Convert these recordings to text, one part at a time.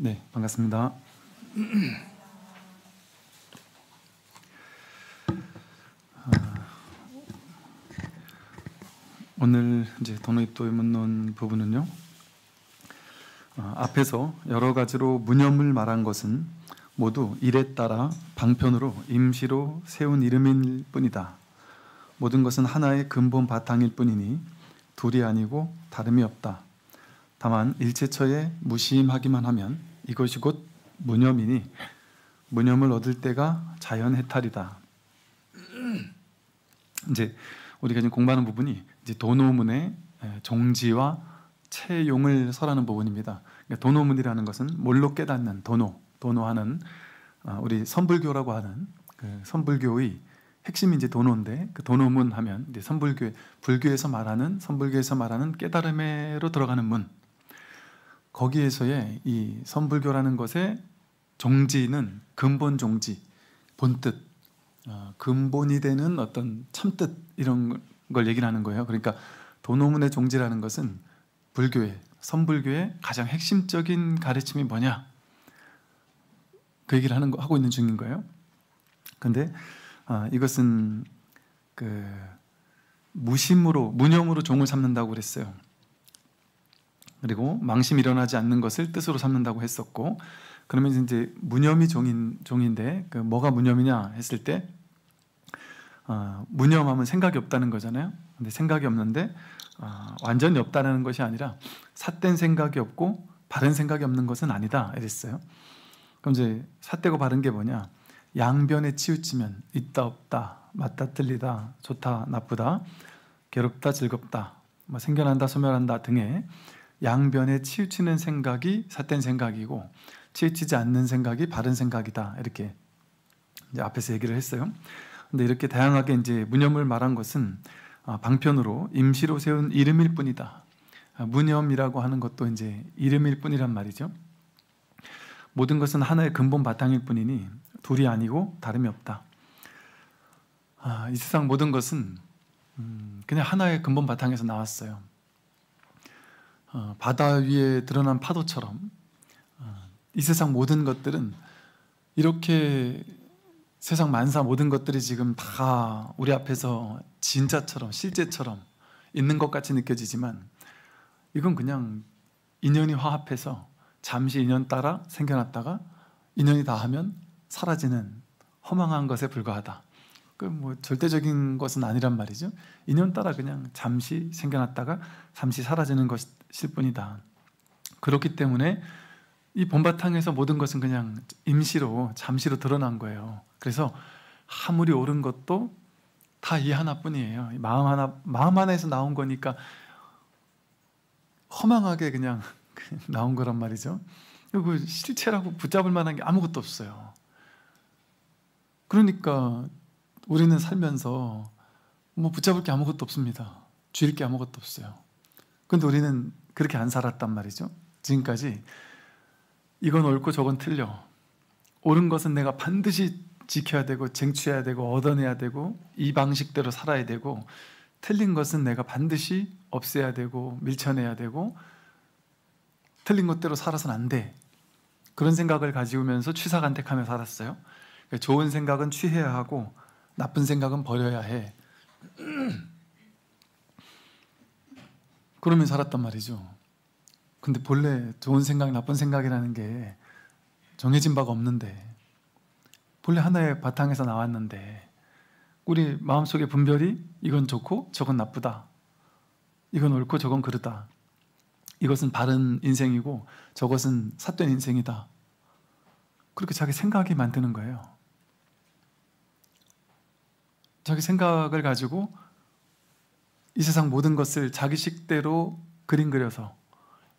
네, 반갑습니다. 오늘 이제 도노입도의 문론 부분은요, 앞에서 여러 가지로 무념을 말한 것은 모두 일에 따라 방편으로 임시로 세운 이름일 뿐이다. 모든 것은 하나의 근본 바탕일 뿐이니 둘이 아니고 다름이 없다. 다만 일체처에 무심하기만 하면 이것이 곧 무념이니 무념을 얻을 때가 자연해탈이다. 이제 우리가 지금 공부하는 부분이 이제 도노문의 종지와 채용을 설하는 부분입니다. 그러니까 도노문이라는 것은 뭘로 깨닫는 도노하는 우리 선불교라고 하는 그 선불교의 핵심이 이제 도노인데, 그 도노문 하면 이제 불교에서 말하는 깨달음으로 들어가는 문. 거기에서의 이 선불교라는 것의 종지는 근본 종지, 본뜻, 근본이 되는 어떤 참뜻, 이런 걸 얘기를 하는 거예요. 그러니까 도노문의 종지라는 것은 선불교의 가장 핵심적인 가르침이 뭐냐, 그 얘기를 하고 있는 중인 거예요. 근데 이것은 그 무념으로 종을 삼는다고 그랬어요. 그리고 망심이 일어나지 않는 것을 뜻으로 삼는다고 했었고, 그러면 이제 무념이 종인데 그 뭐가 무념이냐 했을 때, 무념하면 생각이 없다는 거잖아요. 근데 생각이 없는데 완전히 없다는 것이 아니라 삿된 생각이 없고 바른 생각이 없는 것은 아니다 이랬어요. 그럼 이제 삿되고 바른 게 뭐냐? 양변에 치우치면 있다 없다, 맞다 틀리다, 좋다 나쁘다, 괴롭다 즐겁다, 생겨난다 소멸한다 등의 양변에 치우치는 생각이 삿된 생각이고, 치우치지 않는 생각이 바른 생각이다, 이렇게 이제 앞에서 얘기를 했어요. 근데 이렇게 다양하게 이제 무념을 말한 것은 방편으로 임시로 세운 이름일 뿐이다. 무념이라고 하는 것도 이제 이름일 뿐이란 말이죠. 모든 것은 하나의 근본 바탕일 뿐이니 둘이 아니고 다름이 없다. 이 세상 모든 것은 그냥 하나의 근본 바탕에서 나왔어요. 바다 위에 드러난 파도처럼 이 세상 모든 것들은 이렇게 세상 만사 모든 것들이 지금 다 우리 앞에서 진짜처럼 실제처럼 있는 것 같이 느껴지지만, 이건 그냥 인연이 화합해서 잠시 인연 따라 생겨났다가 인연이 다하면 사라지는 허망한 것에 불과하다. 그 절대적인 것은 아니란 말이죠. 인연 따라 그냥 잠시 생겨났다가 잠시 사라지는 것일 뿐이다. 그렇기 때문에 이 본바탕에서 모든 것은 그냥 임시로 잠시로 드러난 거예요. 그래서 아무리 옳은 것도 다 이 하나뿐이에요. 마음 하나에서 나온 거니까 허망하게 그냥 나온 거란 말이죠. 그리고 실체라고 붙잡을 만한 게 아무것도 없어요. 그러니까 우리는 살면서 붙잡을 게 아무것도 없습니다. 쥘 게 아무것도 없어요. 근데 우리는 그렇게 안 살았단 말이죠. 지금까지 이건 옳고 저건 틀려, 옳은 것은 내가 반드시 지켜야 되고 쟁취해야 되고 얻어내야 되고 이 방식대로 살아야 되고, 틀린 것은 내가 반드시 없애야 되고 밀쳐내야 되고 틀린 것대로 살아서는 안 돼. 그런 생각을 가지면서 취사간택하며 살았어요. 그러니까 좋은 생각은 취해야 하고 나쁜 생각은 버려야 해. 그러면 살았단 말이죠. 근데 본래 좋은 생각, 나쁜 생각이라는 게 정해진 바가 없는데, 본래 하나의 바탕에서 나왔는데, 우리 마음속의 분별이 이건 좋고 저건 나쁘다, 이건 옳고 저건 그르다, 이것은 바른 인생이고 저것은 삿된 인생이다, 그렇게 자기 생각이 만드는 거예요. 자기 생각을 가지고 이 세상 모든 것을 자기 식대로 그림 그려서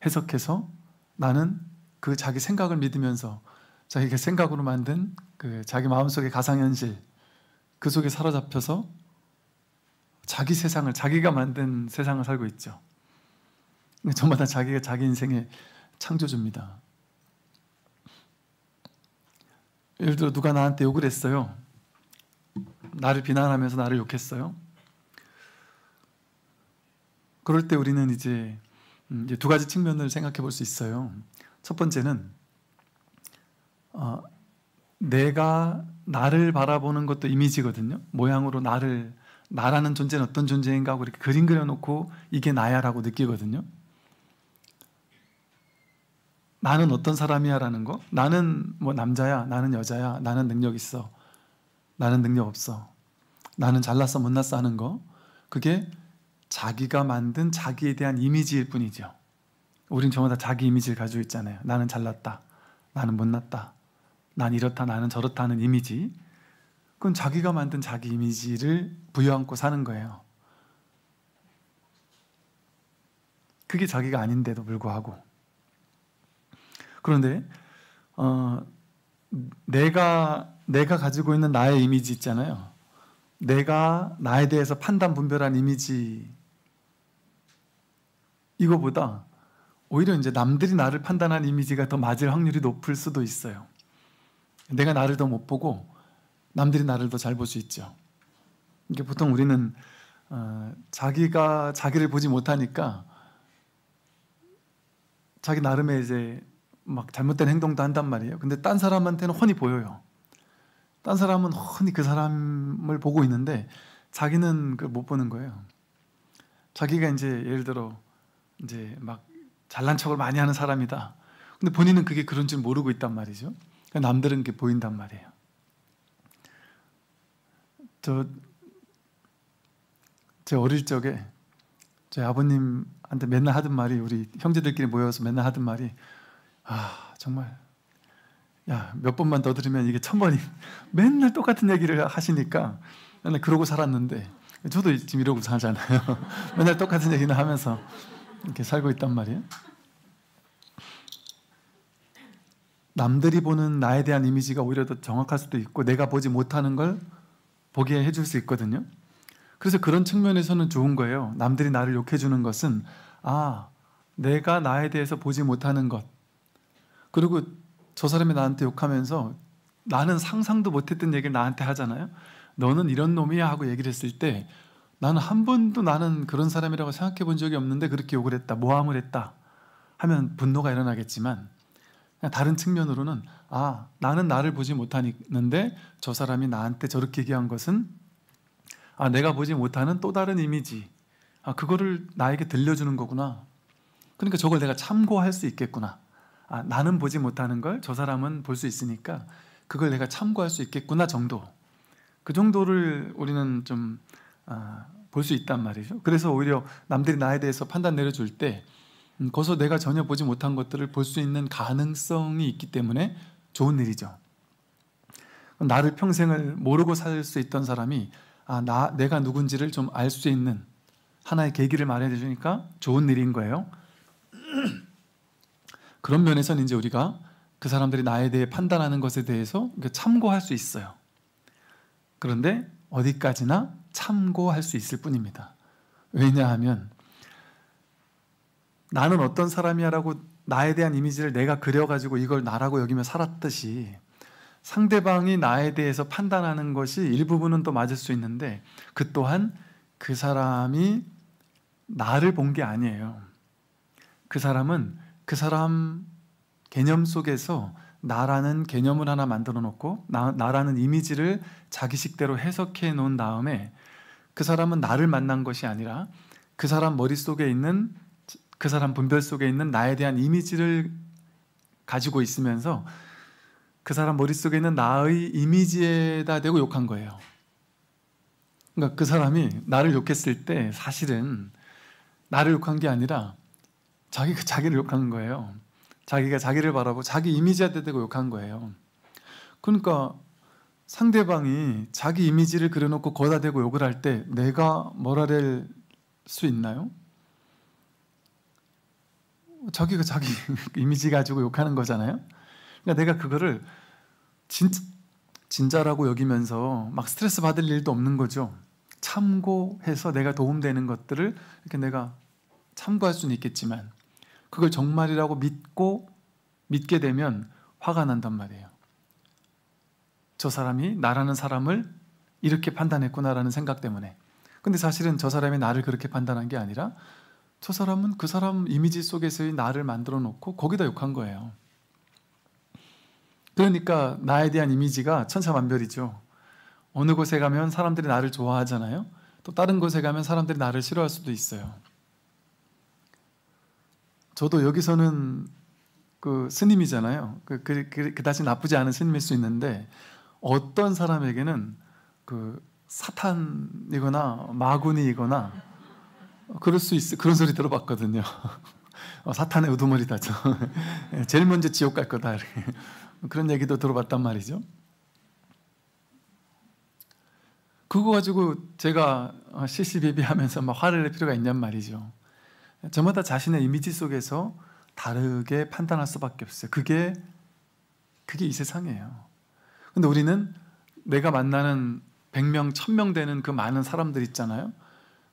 해석해서 나는 그 자기 생각을 믿으면서 자기가 생각으로 만든 그 자기 마음속의 가상현실, 그 속에 사로잡혀서 자기 세상을, 자기가 만든 세상을 살고 있죠. 저마다 자기가 자기 인생의 창조주입니다. 예를 들어 누가 나한테 욕을 했어요. 나를 비난하면서 나를 욕했어요. 그럴 때 우리는 이제 두 가지 측면을 생각해 볼 수 있어요. 첫 번째는 내가 나를 바라보는 것도 이미지거든요. 모양으로 나라는 존재는 어떤 존재인가 하고 이렇게 그림 그려놓고 이게 나야라고 느끼거든요. 나는 어떤 사람이야 라는 거. 나는 뭐 남자야, 나는 여자야, 나는 능력 있어, 나는 능력 없어, 나는 잘났어 못났어 하는 거, 그게 자기가 만든 자기에 대한 이미지일 뿐이죠. 우린 전부 다 자기 이미지를 가지고 있잖아요. 나는 잘났다, 나는 못났다, 난 이렇다, 나는 저렇다 하는 이미지. 그건 자기가 만든 자기 이미지를 부여안고 사는 거예요. 그게 자기가 아닌데도 불구하고. 그런데 내가 가지고 있는 나의 이미지 있잖아요. 내가 나에 대해서 판단 분별한 이미지, 이거보다 오히려 이제 남들이 나를 판단한 이미지가 더 맞을 확률이 높을 수도 있어요. 내가 나를 더 못 보고 남들이 나를 더 잘 볼 수 있죠. 이게 보통 우리는 자기가 자기를 보지 못하니까 자기 나름의 이제 막 잘못된 행동도 한단 말이에요. 근데 딴 사람한테는 훤히 보여요. 딴 사람은 훤히 그 사람을 보고 있는데 자기는 그걸 못 보는 거예요. 자기가 이제 예를 들어 이제 막 잘난 척을 많이 하는 사람이다. 근데 본인은 그게 그런 줄 모르고 있단 말이죠. 그러니까 남들은 그게 보인단 말이에요. 제 어릴 적에 저희 아버님한테 맨날 하던 말이, 우리 형제들끼리 모여서 맨날 하던 말이, 정말 야, 몇 번만 더 들으면 이게 1000번이 맨날 똑같은 얘기를 하시니까 맨날 그러고 살았는데, 저도 지금 이러고 살잖아요. 맨날 똑같은 얘기는 하면서 이렇게 살고 있단 말이에요. 남들이 보는 나에 대한 이미지가 오히려 더 정확할 수도 있고 내가 보지 못하는 걸 보게 해줄 수 있거든요. 그래서 그런 측면에서는 좋은 거예요. 남들이 나를 욕해주는 것은 내가 나에 대해서 보지 못하는 것, 그리고 저 사람이 나한테 욕하면서 나는 상상도 못했던 얘기를 나한테 하잖아요. 너는 이런 놈이야 하고 얘기를 했을 때 나는 한 번도 나는 그런 사람이라고 생각해 본 적이 없는데 그렇게 욕을 했다, 모함을 했다 하면 분노가 일어나겠지만, 그냥 다른 측면으로는 나는 나를 보지 못하는데 저 사람이 나한테 저렇게 얘기한 것은 내가 보지 못하는 또 다른 이미지, 그거를 나에게 들려주는 거구나. 그러니까 저걸 내가 참고할 수 있겠구나. 나는 보지 못하는 걸 저 사람은 볼 수 있으니까 그걸 내가 참고할 수 있겠구나 정도. 그 정도를 우리는 좀 볼 수 있단 말이죠. 그래서 오히려 남들이 나에 대해서 판단 내려줄 때 거기서 내가 전혀 보지 못한 것들을 볼 수 있는 가능성이 있기 때문에 좋은 일이죠. 나를 평생을 모르고 살 수 있던 사람이 내가 누군지를 좀 알 수 있는 하나의 계기를 마련해 주니까 좋은 일인 거예요. 그런 면에서는 이제 우리가 그 사람들이 나에 대해 판단하는 것에 대해서 참고할 수 있어요. 그런데 어디까지나 참고할 수 있을 뿐입니다. 왜냐하면 나는 어떤 사람이야라고 나에 대한 이미지를 내가 그려가지고 이걸 나라고 여기며 살았듯이 상대방이 나에 대해서 판단하는 것이 일부분은 또 맞을 수 있는데 그 또한 그 사람이 나를 본 게 아니에요. 그 사람은 그 사람 개념 속에서 나라는 개념을 하나 만들어 놓고 나라는 이미지를 자기식대로 해석해 놓은 다음에 그 사람은 나를 만난 것이 아니라 그 사람 머릿속에 있는, 그 사람 분별 속에 있는 나에 대한 이미지를 가지고 있으면서 그 사람 머릿속에 있는 나의 이미지에다 대고 욕한 거예요. 그러니까 그 사람이 나를 욕했을 때 사실은 나를 욕한 게 아니라 자기를 욕한 거예요. 자기가 자기를 바라보고 자기 이미지한테 대고 욕한 거예요. 그러니까 상대방이 자기 이미지를 그려놓고 거기다 대고 욕을 할 때 내가 뭐라 될 수 있나요? 자기가 자기 이미지 가지고 욕하는 거잖아요. 그러니까 내가 그거를 진짜라고 여기면서 막 스트레스 받을 일도 없는 거죠. 참고해서 내가 도움되는 것들을 이렇게 내가 참고할 수는 있겠지만 그걸 정말이라고 믿게 되면 화가 난단 말이에요. 저 사람이 나라는 사람을 이렇게 판단했구나라는 생각 때문에. 근데 사실은 저 사람이 나를 그렇게 판단한 게 아니라 저 사람은 그 사람 이미지 속에서의 나를 만들어 놓고 거기다 욕한 거예요. 그러니까 나에 대한 이미지가 천차만별이죠. 어느 곳에 가면 사람들이 나를 좋아하잖아요. 또 다른 곳에 가면 사람들이 나를 싫어할 수도 있어요. 저도 여기서는 그 스님이잖아요. 그다지 나쁘지 않은 스님일 수 있는데 어떤 사람에게는 그 사탄이거나 마구니이거나 그럴 수 있어. 그런 소리 들어봤거든요. 사탄의 우두머리다. 제일 먼저 지옥 갈 거다. 그런 얘기도 들어봤단 말이죠. 그거 가지고 제가 시시비비하면서 막 화를 낼 필요가 있냔 말이죠. 저마다 자신의 이미지 속에서 다르게 판단할 수밖에 없어요. 그게 이 세상이에요. 근데 우리는 내가 만나는 100명, 1000명 되는 그 많은 사람들 있잖아요.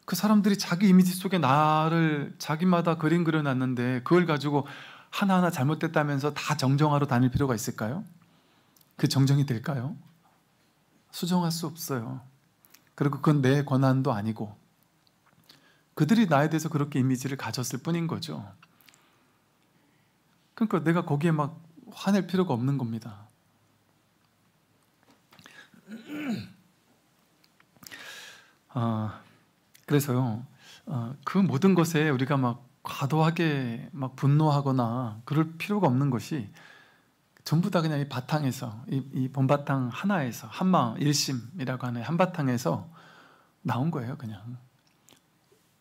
그 사람들이 자기 이미지 속에 나를 자기마다 그림 그려놨는데 그걸 가지고 하나하나 잘못됐다면서 다 정정하러 다닐 필요가 있을까요? 그 정정이 될까요? 수정할 수 없어요. 그리고 그건 내 권한도 아니고 그들이 나에 대해서 그렇게 이미지를 가졌을 뿐인 거죠. 그러니까 내가 거기에 막 화낼 필요가 없는 겁니다. 그래서요, 그 모든 것에 우리가 막 과도하게 막 분노하거나 그럴 필요가 없는 것이 전부 다 그냥 이 바탕에서, 이 본바탕 하나에서, 한마 일심이라고 하는 한바탕에서 나온 거예요, 그냥.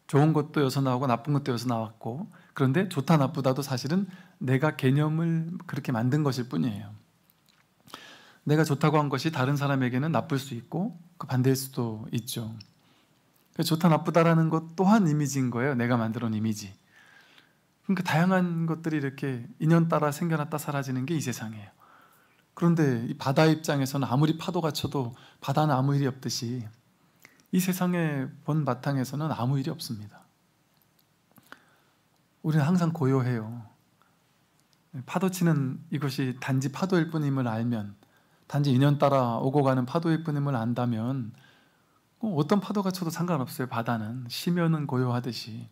좋은 것도 여기서 나오고 나쁜 것도 여기서 나왔고, 그런데 좋다 나쁘다도 사실은 내가 개념을 그렇게 만든 것일 뿐이에요. 내가 좋다고 한 것이 다른 사람에게는 나쁠 수 있고 그 반대일 수도 있죠. 좋다 나쁘다라는 것 또한 이미지인 거예요. 내가 만들어 놓은 이미지. 그러니까 다양한 것들이 이렇게 인연 따라 생겨났다 사라지는 게 이 세상이에요. 그런데 이 바다 입장에서는 아무리 파도가 쳐도 바다는 아무 일이 없듯이 이 세상의 본 바탕에서는 아무 일이 없습니다. 우리는 항상 고요해요. 파도 치는 이것이 단지 파도일 뿐임을 알면, 단지 인연 따라 오고 가는 파도일 뿐임을 안다면 어떤 파도가 쳐도 상관없어요. 바다는 쉬면은 고요하듯이.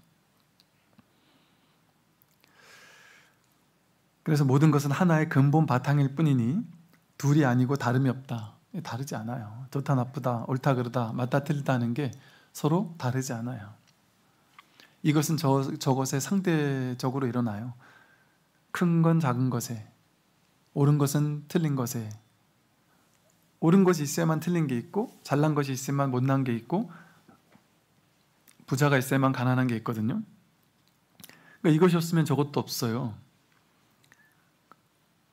그래서 모든 것은 하나의 근본 바탕일 뿐이니 둘이 아니고 다름이 없다. 다르지 않아요. 좋다 나쁘다, 옳다 그르다, 맞다 틀리다 하는 게 서로 다르지 않아요. 이것은 저것에 상대적으로 일어나요. 큰 건 작은 것에, 옳은 것은 틀린 것에. 옳은 것이 있어야만 틀린 게 있고, 잘난 것이 있어야만 못난 게 있고, 부자가 있어야만 가난한 게 있거든요. 그러니까 이것이 없으면 저것도 없어요.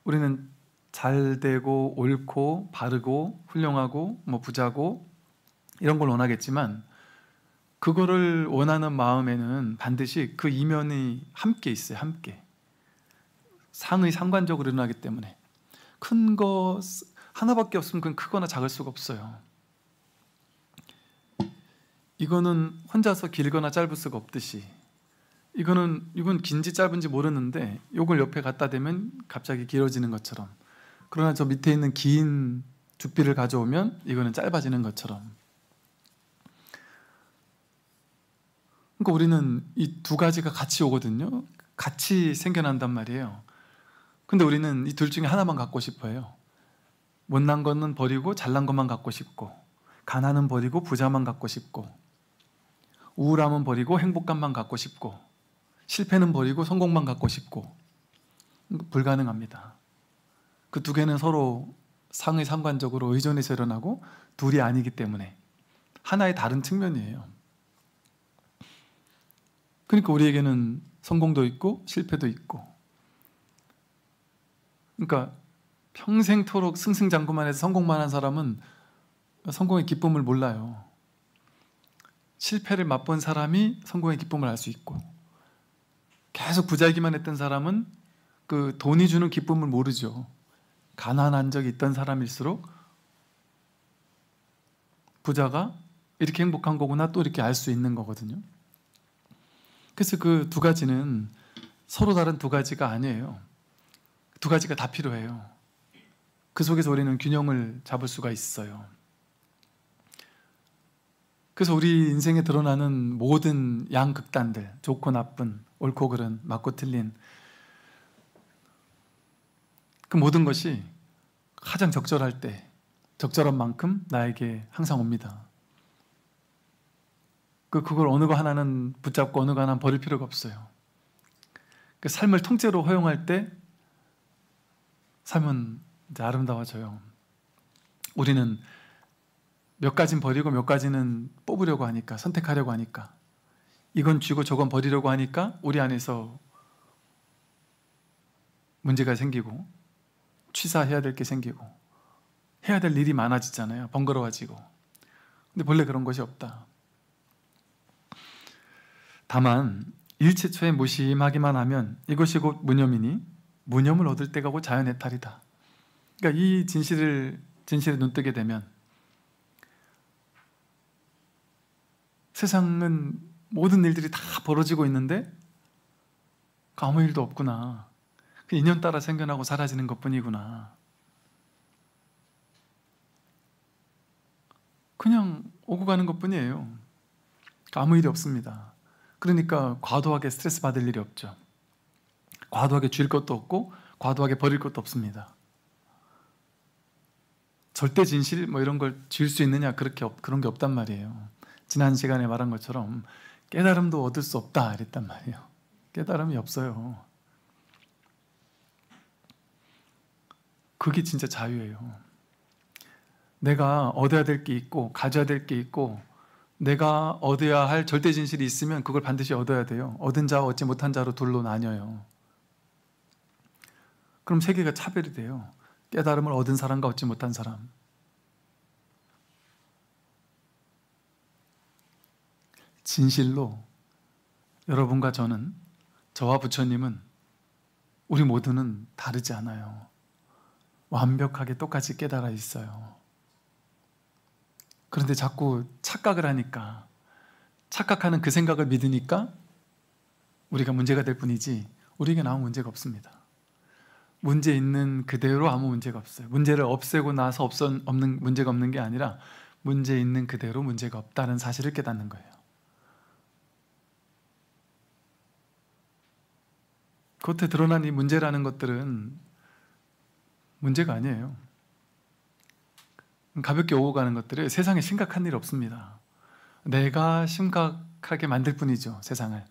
우리는 잘 되고 옳고 바르고 훌륭하고 부자고 이런 걸 원하겠지만, 그거를 원하는 마음에는 반드시 그 이면이 함께 있어요. 함께. 상의 상관적으로 일어나기 때문에 큰 것 하나밖에 없으면 그건 크거나 작을 수가 없어요. 이거는 혼자서 길거나 짧을 수가 없듯이, 이건 긴지 짧은지 모르는데 이걸 옆에 갖다 대면 갑자기 길어지는 것처럼, 그러나 저 밑에 있는 긴 죽비를 가져오면 이거는 짧아지는 것처럼. 그러니까 우리는 이 두 가지가 같이 오거든요. 같이 생겨난단 말이에요. 근데 우리는 이 둘 중에 하나만 갖고 싶어요. 못난 거는 버리고 잘난 것만 갖고 싶고, 가난은 버리고 부자만 갖고 싶고, 우울함은 버리고 행복감만 갖고 싶고, 실패는 버리고 성공만 갖고 싶고. 불가능합니다. 그 두 개는 서로 상의 상관적으로 의존해서 일어나고 둘이 아니기 때문에 하나의 다른 측면이에요. 그러니까 우리에게는 성공도 있고 실패도 있고, 그러니까 평생토록 승승장구만 해서 성공만 한 사람은 성공의 기쁨을 몰라요. 실패를 맛본 사람이 성공의 기쁨을 알 수 있고, 계속 부자이기만 했던 사람은 그 돈이 주는 기쁨을 모르죠. 가난한 적이 있던 사람일수록 부자가 이렇게 행복한 거구나 또 이렇게 알 수 있는 거거든요. 그래서 그 두 가지는 서로 다른 두 가지가 아니에요. 두 가지가 다 필요해요. 그 속에서 우리는 균형을 잡을 수가 있어요. 그래서 우리 인생에 드러나는 모든 양극단들, 좋고 나쁜, 옳고 그른, 맞고 틀린, 그 모든 것이 가장 적절할 때 적절한 만큼 나에게 항상 옵니다. 그걸 어느 거 하나는 붙잡고 어느 거 하나는 버릴 필요가 없어요. 그 삶을 통째로 허용할 때 삶은 이제 아름다워져요. 우리는 몇 가지는 버리고 몇 가지는 뽑으려고 하니까, 선택하려고 하니까, 이건 쥐고 저건 버리려고 하니까 우리 안에서 문제가 생기고 취사해야 될 게 생기고 해야 될 일이 많아지잖아요. 번거로워지고. 근데 본래 그런 것이 없다. 다만 일체초에 무심하기만 하면 이것이 곧 무념이니 무념을 얻을 때가 곧 자연의 탈이다. 그러니까 이 진실에 눈뜨게 되면 세상은 모든 일들이 다 벌어지고 있는데 아무 일도 없구나. 그 인연 따라 생겨나고 사라지는 것뿐이구나. 그냥 오고 가는 것뿐이에요. 아무 일이 없습니다. 그러니까 과도하게 스트레스 받을 일이 없죠. 과도하게 줄 것도 없고 과도하게 버릴 것도 없습니다. 절대 진실 뭐 이런 걸 줄 수 있느냐, 그런 게 없단 말이에요. 지난 시간에 말한 것처럼 깨달음도 얻을 수 없다 이랬단 말이에요. 깨달음이 없어요. 그게 진짜 자유예요. 내가 얻어야 될 게 있고 가져야 될 게 있고 내가 얻어야 할 절대 진실이 있으면 그걸 반드시 얻어야 돼요. 얻은 자와 얻지 못한 자로 둘로 나뉘어요. 그럼 세계가 차별이 돼요. 깨달음을 얻은 사람과 얻지 못한 사람. 진실로 여러분과 저와 부처님은 우리 모두는 다르지 않아요. 완벽하게 똑같이 깨달아 있어요. 그런데 자꾸 착각을 하니까, 착각하는 그 생각을 믿으니까 우리가 문제가 될 뿐이지 우리에게는 아무 문제가 없습니다. 문제 있는 그대로 아무 문제가 없어요. 문제를 없애고 나서 문제가 없는 게 아니라 문제 있는 그대로 문제가 없다는 사실을 깨닫는 거예요. 겉에 드러난 이 문제라는 것들은 문제가 아니에요. 가볍게 오고 가는 것들이 세상에 심각한 일 없습니다. 내가 심각하게 만들 뿐이죠, 세상을.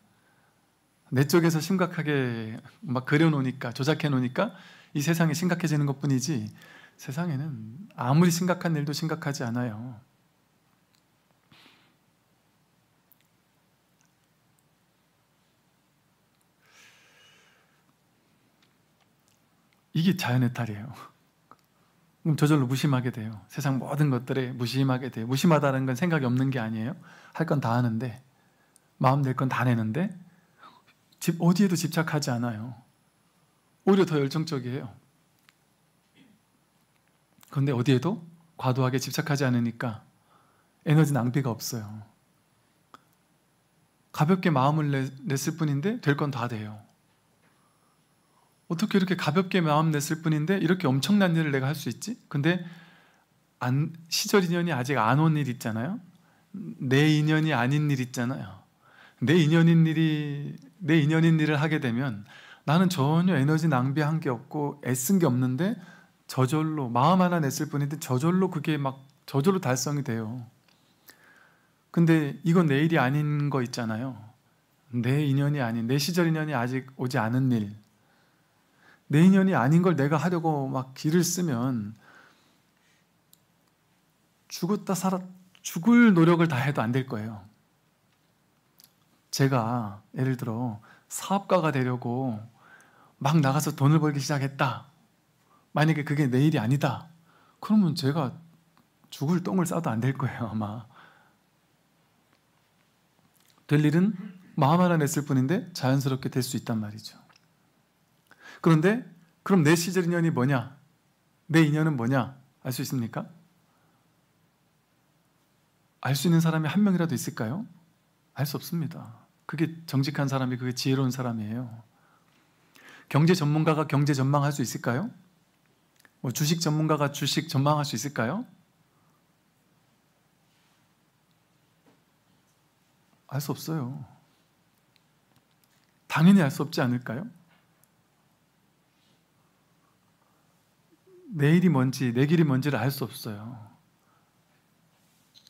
내 쪽에서 심각하게 막 그려놓으니까, 조작해놓으니까 이 세상이 심각해지는 것뿐이지 세상에는 아무리 심각한 일도 심각하지 않아요. 이게 자연의 탈이에요. 그럼 저절로 무심하게 돼요. 세상 모든 것들에 무심하게 돼요. 무심하다는 건 생각이 없는 게 아니에요. 할 건 다 하는데, 마음 낼 건 다 내는데 어디에도 집착하지 않아요. 오히려 더 열정적이에요. 그런데 어디에도 과도하게 집착하지 않으니까 에너지 낭비가 없어요. 가볍게 마음을 냈을 뿐인데 될 건 다 돼요. 어떻게 이렇게 가볍게 마음 냈을 뿐인데 이렇게 엄청난 일을 내가 할 수 있지? 근데 시절 인연이 아직 안 온 일 있잖아요. 내 인연이 아닌 일 있잖아요. 내 인연인 일을 하게 되면 나는 전혀 에너지 낭비한 게 없고 애쓴 게 없는데 저절로 마음 하나 냈을 뿐인데 저절로 그게 막 저절로 달성이 돼요. 근데 이건 내 일이 아닌 거 있잖아요. 내 인연이 아닌, 내 시절 인연이 아직 오지 않은 일, 내 인연이 아닌 걸 내가 하려고 막 길을 쓰면 죽을 노력을 다 해도 안 될 거예요. 제가 예를 들어 사업가가 되려고 막 나가서 돈을 벌기 시작했다. 만약에 그게 내 일이 아니다. 그러면 제가 죽을 똥을 싸도 안 될 거예요, 아마. 될 일은 마음 하나 냈을 뿐인데 자연스럽게 될 수 있단 말이죠. 그런데 그럼 내 시절 인연이 뭐냐? 내 인연은 뭐냐? 알 수 있습니까? 알 수 있는 사람이 한 명이라도 있을까요? 알 수 없습니다. 그게 정직한 사람이, 그게 지혜로운 사람이에요. 경제 전문가가 경제 전망할 수 있을까요? 주식 전문가가 주식 전망할 수 있을까요? 알 수 없어요. 당연히 알 수 없지 않을까요? 내일이 뭔지, 내 길이 뭔지를 알 수 없어요.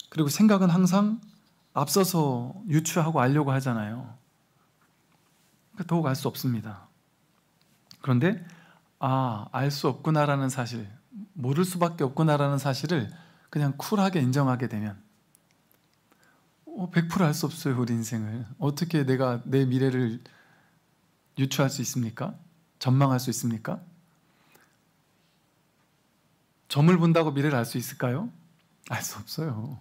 그리고 생각은 항상 앞서서 유추하고 알려고 하잖아요. 그러니까 더욱 알 수 없습니다. 그런데 알 수 없구나라는 사실, 모를 수밖에 없구나라는 사실을 그냥 쿨하게 인정하게 되면 100% 알 수 없어요. 우리 인생을 어떻게 내가 내 미래를 유추할 수 있습니까? 전망할 수 있습니까? 점을 본다고 미래를 알 수 있을까요? 알 수 없어요.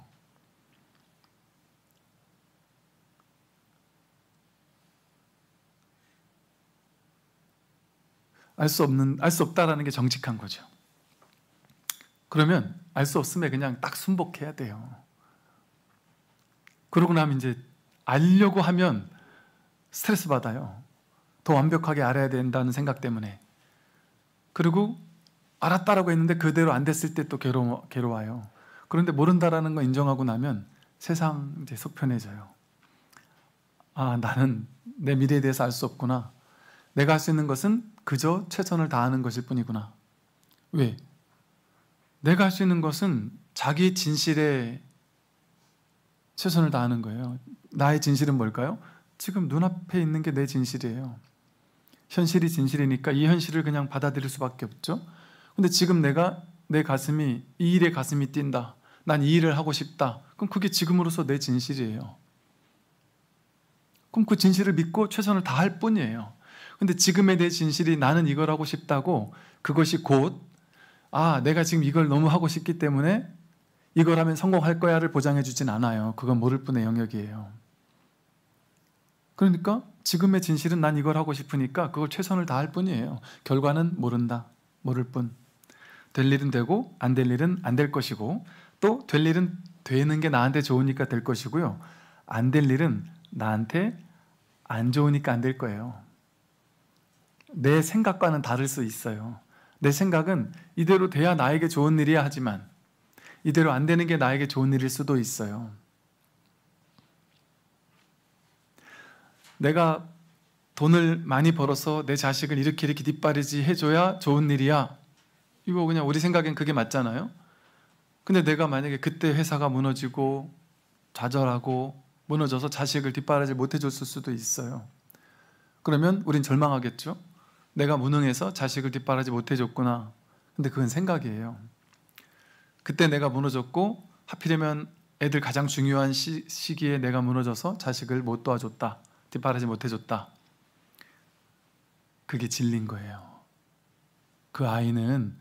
알 수 없다라는 게 정직한 거죠. 그러면 알 수 없음에 그냥 딱 순복해야 돼요. 그러고 나면 이제 알려고 하면 스트레스 받아요. 더 완벽하게 알아야 된다는 생각 때문에. 그리고 알았다라고 했는데 그대로 안 됐을 때 또 괴로워요. 그런데 모른다라는 거 인정하고 나면 세상 이제 속 편해져요. 나는 내 미래에 대해서 알 수 없구나. 내가 할 수 있는 것은 그저 최선을 다하는 것일 뿐이구나. 왜? 내가 할 수 있는 것은 자기 진실에 최선을 다하는 거예요. 나의 진실은 뭘까요? 지금 눈앞에 있는 게 내 진실이에요. 현실이 진실이니까 이 현실을 그냥 받아들일 수밖에 없죠. 근데 지금 내 가슴이, 이 일에 가슴이 뛴다. 난 이 일을 하고 싶다. 그럼 그게 지금으로서 내 진실이에요. 그럼 그 진실을 믿고 최선을 다할 뿐이에요. 근데 지금의 내 진실이 나는 이걸 하고 싶다고, 그것이 곧 내가 지금 이걸 너무 하고 싶기 때문에 이걸 하면 성공할 거야를 보장해 주진 않아요. 그건 모를 뿐의 영역이에요. 그러니까 지금의 진실은 난 이걸 하고 싶으니까 그걸 최선을 다할 뿐이에요. 결과는 모른다. 모를 뿐. 될 일은 되고 안 될 일은 안 될 것이고, 또 될 일은 되는 게 나한테 좋으니까 될 것이고요. 안 될 일은 나한테 안 좋으니까 안 될 거예요. 내 생각과는 다를 수 있어요. 내 생각은 이대로 돼야 나에게 좋은 일이야 하지만 이대로 안 되는 게 나에게 좋은 일일 수도 있어요. 내가 돈을 많이 벌어서 내 자식을 이렇게 뒷바라지 해줘야 좋은 일이야. 이거 그냥 우리 생각엔 그게 맞잖아요. 근데 내가 만약에 그때 회사가 무너지고 좌절하고 무너져서 자식을 뒷바라지 못 해줬을 수도 있어요. 그러면 우린 절망하겠죠. 내가 무능해서 자식을 뒷바라지 못 해줬구나. 근데 그건 생각이에요. 그때 내가 무너졌고 하필이면 애들 가장 중요한 시기에 내가 무너져서 자식을 못 도와줬다. 뒷바라지 못 해줬다. 그게 진리인 거예요. 그 아이는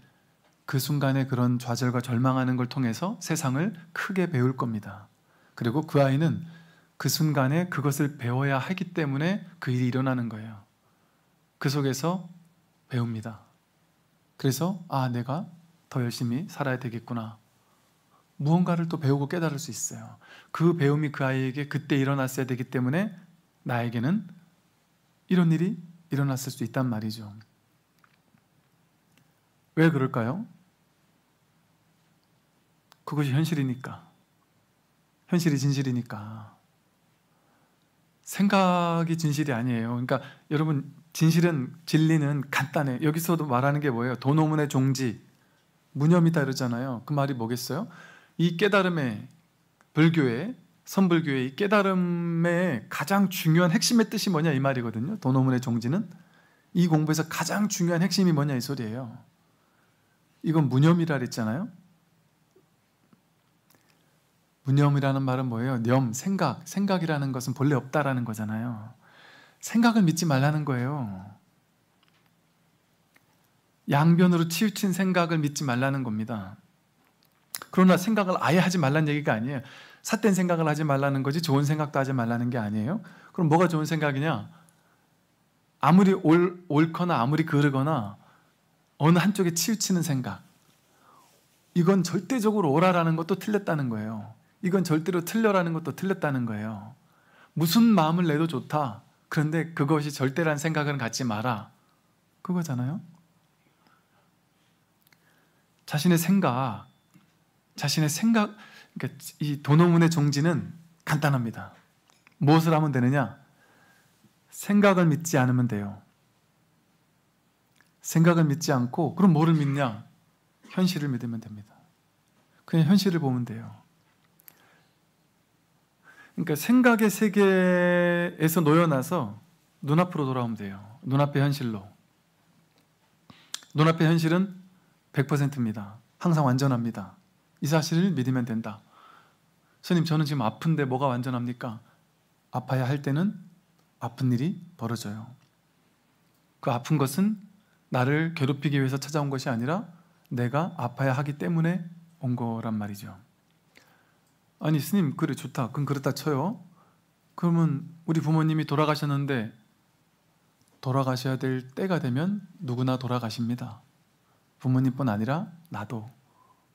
그 순간에 그런 좌절과 절망하는 걸 통해서 세상을 크게 배울 겁니다. 그리고 그 아이는 그 순간에 그것을 배워야 하기 때문에 그 일이 일어나는 거예요. 그 속에서 배웁니다. 그래서 내가 더 열심히 살아야 되겠구나. 무언가를 또 배우고 깨달을 수 있어요. 그 배움이 그 아이에게 그때 일어났어야 되기 때문에 나에게는 이런 일이 일어났을 수 있단 말이죠. 왜 그럴까요? 그것이 현실이니까. 현실이 진실이니까. 생각이 진실이 아니에요. 그러니까 여러분, 진리는 간단해. 여기서도 말하는 게 뭐예요? 도노문의 종지, 무념이다 이러잖아요. 그 말이 뭐겠어요? 이 깨달음의, 불교의, 선불교의 이 깨달음의 가장 중요한 핵심의 뜻이 뭐냐 이 말이거든요. 도노문의 종지는 이 공부에서 가장 중요한 핵심이 뭐냐 이 소리예요. 이건 무념이라 그랬잖아요. 무념이라는 말은 뭐예요? 생각이라는 것은 본래 없다라는 거잖아요. 생각을 믿지 말라는 거예요. 양변으로 치우친 생각을 믿지 말라는 겁니다. 그러나 생각을 아예 하지 말라는 얘기가 아니에요. 삿된 생각을 하지 말라는 거지 좋은 생각도 하지 말라는 게 아니에요. 그럼 뭐가 좋은 생각이냐? 아무리 옳거나 아무리 그르거나 어느 한쪽에 치우치는 생각, 이건 절대적으로 옳아라는 것도 틀렸다는 거예요. 이건 절대로 틀려라는 것도 틀렸다는 거예요. 무슨 마음을 내도 좋다. 그런데 그것이 절대란 생각은 갖지 마라. 그거잖아요. 자신의 생각, 그러니까 이 도노문의 종지는 간단합니다. 무엇을 하면 되느냐? 생각을 믿지 않으면 돼요. 생각을 믿지 않고, 그럼 뭐를 믿냐? 현실을 믿으면 됩니다. 그냥 현실을 보면 돼요. 그러니까 생각의 세계에서 놓여나서 눈앞으로 돌아오면 돼요. 눈앞의 현실로. 눈앞의 현실은 100%입니다. 항상 완전합니다. 이 사실을 믿으면 된다. 스님, 저는 지금 아픈데 뭐가 완전합니까? 아파야 할 때는 아픈 일이 벌어져요. 그 아픈 것은 나를 괴롭히기 위해서 찾아온 것이 아니라 내가 아파야 하기 때문에 온 거란 말이죠. 아니 스님, 그래 좋다. 그럼 그렇다 쳐요. 그러면 우리 부모님이 돌아가셨는데 돌아가셔야 될 때가 되면 누구나 돌아가십니다. 부모님뿐 아니라 나도,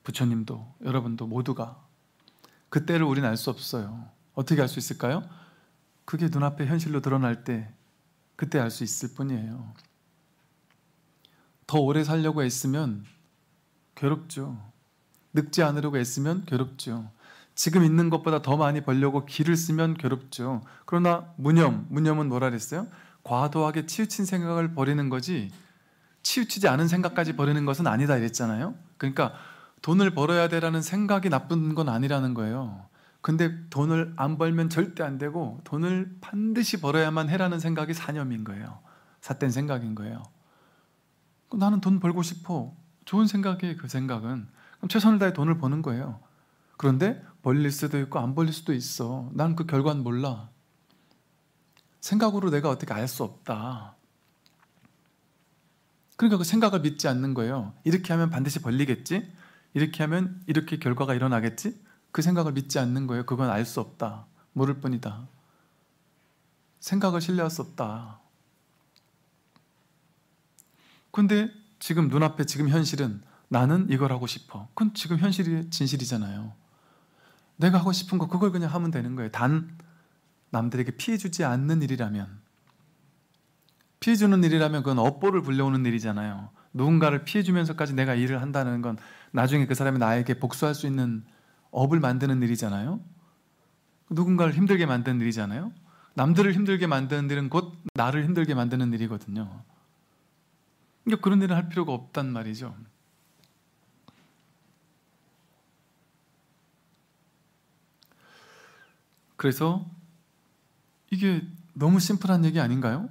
부처님도, 여러분도 모두가. 그 때를 우리는 알 수 없어요. 어떻게 알 수 있을까요? 그게 눈앞에 현실로 드러날 때 그때 알 수 있을 뿐이에요. 더 오래 살려고 애쓰면 괴롭죠. 늙지 않으려고 애쓰면 괴롭죠. 지금 있는 것보다 더 많이 벌려고 기를 쓰면 괴롭죠. 그러나 무념은 뭐라 그랬어요? 과도하게 치우친 생각을 버리는 거지 치우치지 않은 생각까지 버리는 것은 아니다 이랬잖아요. 그러니까 돈을 벌어야 되라는 생각이 나쁜 건 아니라는 거예요. 근데 돈을 안 벌면 절대 안 되고 돈을 반드시 벌어야만 해라는 생각이 사념인 거예요. 삿된 생각인 거예요. 나는 돈 벌고 싶어. 좋은 생각이에요. 그 생각은. 그럼 최선을 다해 돈을 버는 거예요. 그런데 벌릴 수도 있고 안 벌릴 수도 있어. 난 그 결과는 몰라. 생각으로 내가 어떻게 알 수 없다. 그러니까 그 생각을 믿지 않는 거예요. 이렇게 하면 반드시 벌리겠지? 이렇게 하면 이렇게 결과가 일어나겠지? 그 생각을 믿지 않는 거예요. 그건 알 수 없다. 모를 뿐이다. 생각을 신뢰할 수 없다. 근데 지금 눈앞에 지금 현실은 나는 이걸 하고 싶어. 그건 지금 현실이 진실이잖아요. 내가 하고 싶은 거 그걸 그냥 하면 되는 거예요. 단 남들에게 피해 주지 않는 일이라면. 피해 주는 일이라면 그건 업보를 불려오는 일이잖아요. 누군가를 피해 주면서까지 내가 일을 한다는 건 나중에 그 사람이 나에게 복수할 수 있는 업을 만드는 일이잖아요. 누군가를 힘들게 만드는 일이잖아요. 남들을 힘들게 만드는 일은 곧 나를 힘들게 만드는 일이거든요. 그러니까 그런 일을 할 필요가 없단 말이죠. 그래서 이게 너무 심플한 얘기 아닌가요?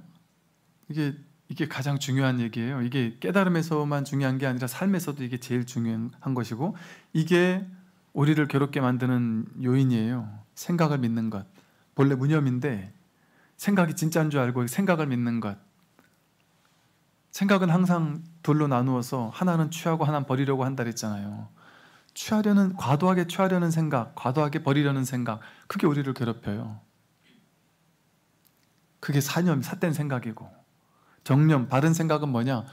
이게 가장 중요한 얘기예요. 이게 깨달음에서만 중요한 게 아니라 삶에서도 이게 제일 중요한 것이고, 이게 우리를 괴롭게 만드는 요인이에요. 생각을 믿는 것. 본래 무념인데 생각이 진짜인 줄 알고 생각을 믿는 것. 생각은 항상 둘로 나누어서 하나는 취하고 하나는 버리려고 한다 그랬잖아요. 과도하게 취하려는 생각, 과도하게 버리려는 생각, 그게 우리를 괴롭혀요. 그게 사념, 삿된 생각이고, 정념, 바른 생각은 뭐냐?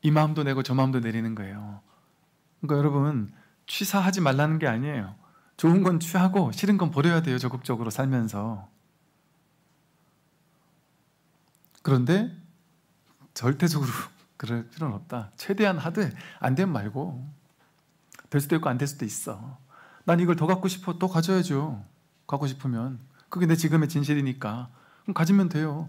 이 마음도 내고 저 마음도 내리는 거예요. 그러니까 여러분, 취사하지 말라는 게 아니에요. 좋은 건 취하고 싫은 건 버려야 돼요. 적극적으로 살면서. 그런데 절대적으로 그럴 필요는 없다. 최대한 하되 안 되면 말고. 될 수도 있고 안 될 수도 있어. 난 이걸 더 갖고 싶어. 또 가져야죠. 갖고 싶으면. 그게 내 지금의 진실이니까. 그럼 가지면 돼요.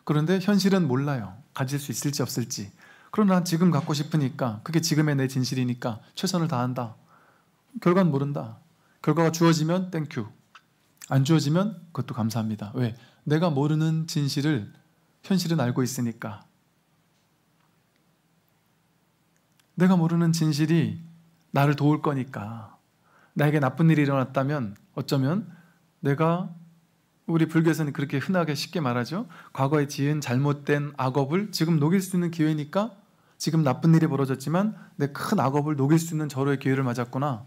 그런데 현실은 몰라요. 가질 수 있을지 없을지. 그러나 난 지금 갖고 싶으니까, 그게 지금의 내 진실이니까 최선을 다한다. 결과는 모른다. 결과가 주어지면 땡큐. 안 주어지면 그것도 감사합니다. 왜? 내가 모르는 진실을 현실은 알고 있으니까. 내가 모르는 진실이 나를 도울 거니까. 나에게 나쁜 일이 일어났다면 어쩌면 내가, 우리 불교에서는 그렇게 흔하게 쉽게 말하죠. 과거에 지은 잘못된 악업을 지금 녹일 수 있는 기회니까, 지금 나쁜 일이 벌어졌지만 내 큰 악업을 녹일 수 있는 절호의 기회를 맞았구나.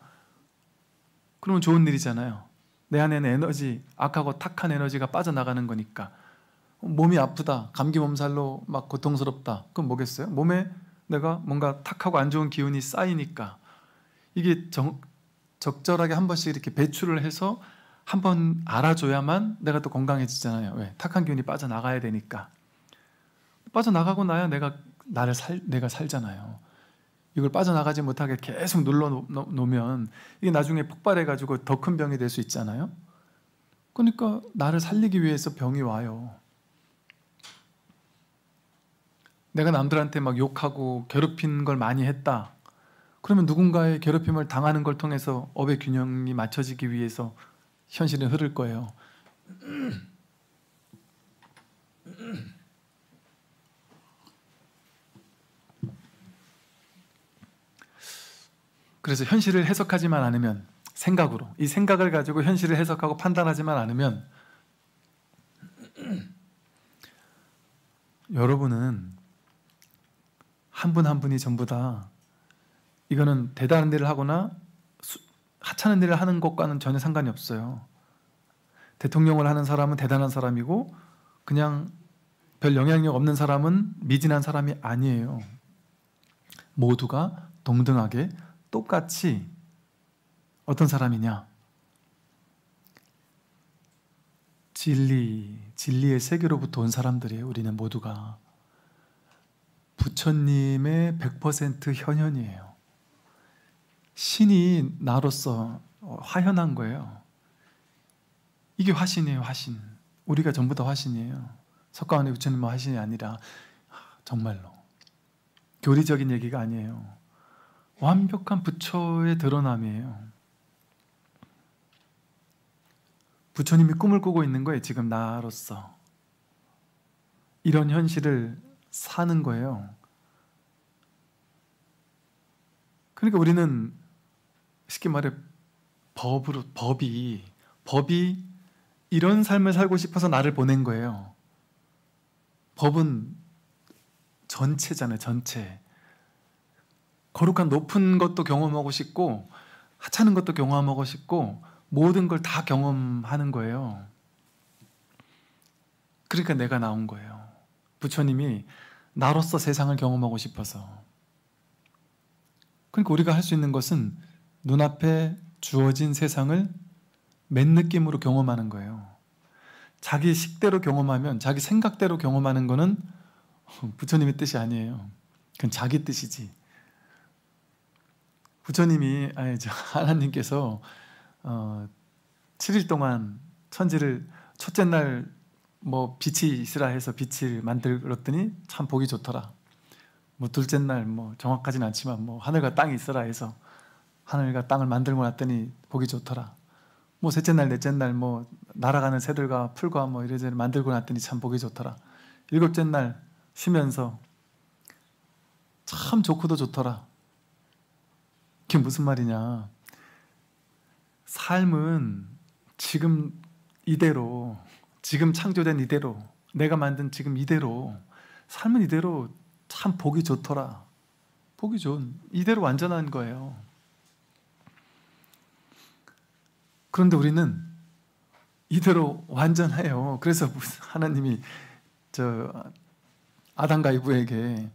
그러면 좋은 일이잖아요. 내 안에는 에너지, 악하고 탁한 에너지가 빠져나가는 거니까. 몸이 아프다, 감기 몸살로 막 고통스럽다. 그럼 뭐겠어요? 몸에 내가 뭔가 탁하고 안 좋은 기운이 쌓이니까 이게 적절하게 한 번씩 이렇게 배출을 해서 한번 알아줘야만 내가 또 건강해지잖아요. 왜? 탁한 기운이 빠져나가야 되니까. 빠져나가고 나야 내가 살잖아요. 이걸 빠져나가지 못하게 계속 눌러놓으면 이게 나중에 폭발해가지고 더 큰 병이 될 수 있잖아요. 그러니까 나를 살리기 위해서 병이 와요. 내가 남들한테 막 욕하고 괴롭힌 걸 많이 했다. 그러면 누군가의 괴롭힘을 당하는 걸 통해서 업의 균형이 맞춰지기 위해서 현실은 흐를 거예요. 그래서 현실을 해석하지만 않으면, 생각으로, 이 생각을 가지고 현실을 해석하고 판단하지만 않으면 여러분은 한 분 한 분이 전부 다, 이거는 대단한 일을 하거나 하찮은 일을 하는 것과는 전혀 상관이 없어요. 대통령을 하는 사람은 대단한 사람이고 그냥 별 영향력 없는 사람은 미진한 사람이 아니에요. 모두가 동등하게 똑같이 어떤 사람이냐? 진리의 세계로부터 온 사람들이에요. 우리는 모두가 부처님의 100% 현현이에요. 신이 나로서 화현한 거예요. 이게 화신이에요. 화신. 우리가 전부 다 화신이에요. 석가모니 부처님은 화신이 아니라 정말로 교리적인 얘기가 아니에요. 완벽한 부처의 드러남이에요. 부처님이 꿈을 꾸고 있는 거예요. 지금 나로서 이런 현실을 사는 거예요. 그러니까 우리는 쉽게 말해 법이 이런 삶을 살고 싶어서 나를 보낸 거예요. 법은 전체잖아요. 전체. 거룩한 높은 것도 경험하고 싶고 하찮은 것도 경험하고 싶고 모든 걸 다 경험하는 거예요. 그러니까 내가 나온 거예요. 부처님이 나로서 세상을 경험하고 싶어서. 그러니까 우리가 할 수 있는 것은 눈앞에 주어진 세상을 맨 느낌으로 경험하는 거예요. 자기 식대로 경험하면, 자기 생각대로 경험하는 거는 부처님의 뜻이 아니에요. 그건 자기 뜻이지. 부처님이, 하나님께서 7일 동안 천지를 첫째 날 빛이 있으라 해서 빛을 만들었더니 참 보기 좋더라. 둘째 날 정확하진 않지만 하늘과 땅이 있으라 해서 하늘과 땅을 만들고 났더니 보기 좋더라. 셋째 날, 넷째 날 날아가는 새들과 풀과 이래저래 만들고 났더니 참 보기 좋더라. 일곱째 날 쉬면서 참 좋고도 좋더라. 그게 무슨 말이냐? 삶은 지금 이대로, 지금 창조된 이대로, 내가 만든 지금 이대로, 삶은 이대로 참 보기 좋더라. 보기 좋은, 이대로 완전한 거예요. 그런데 우리는 이대로 완전해요. 그래서 하나님이 아담과 이브에게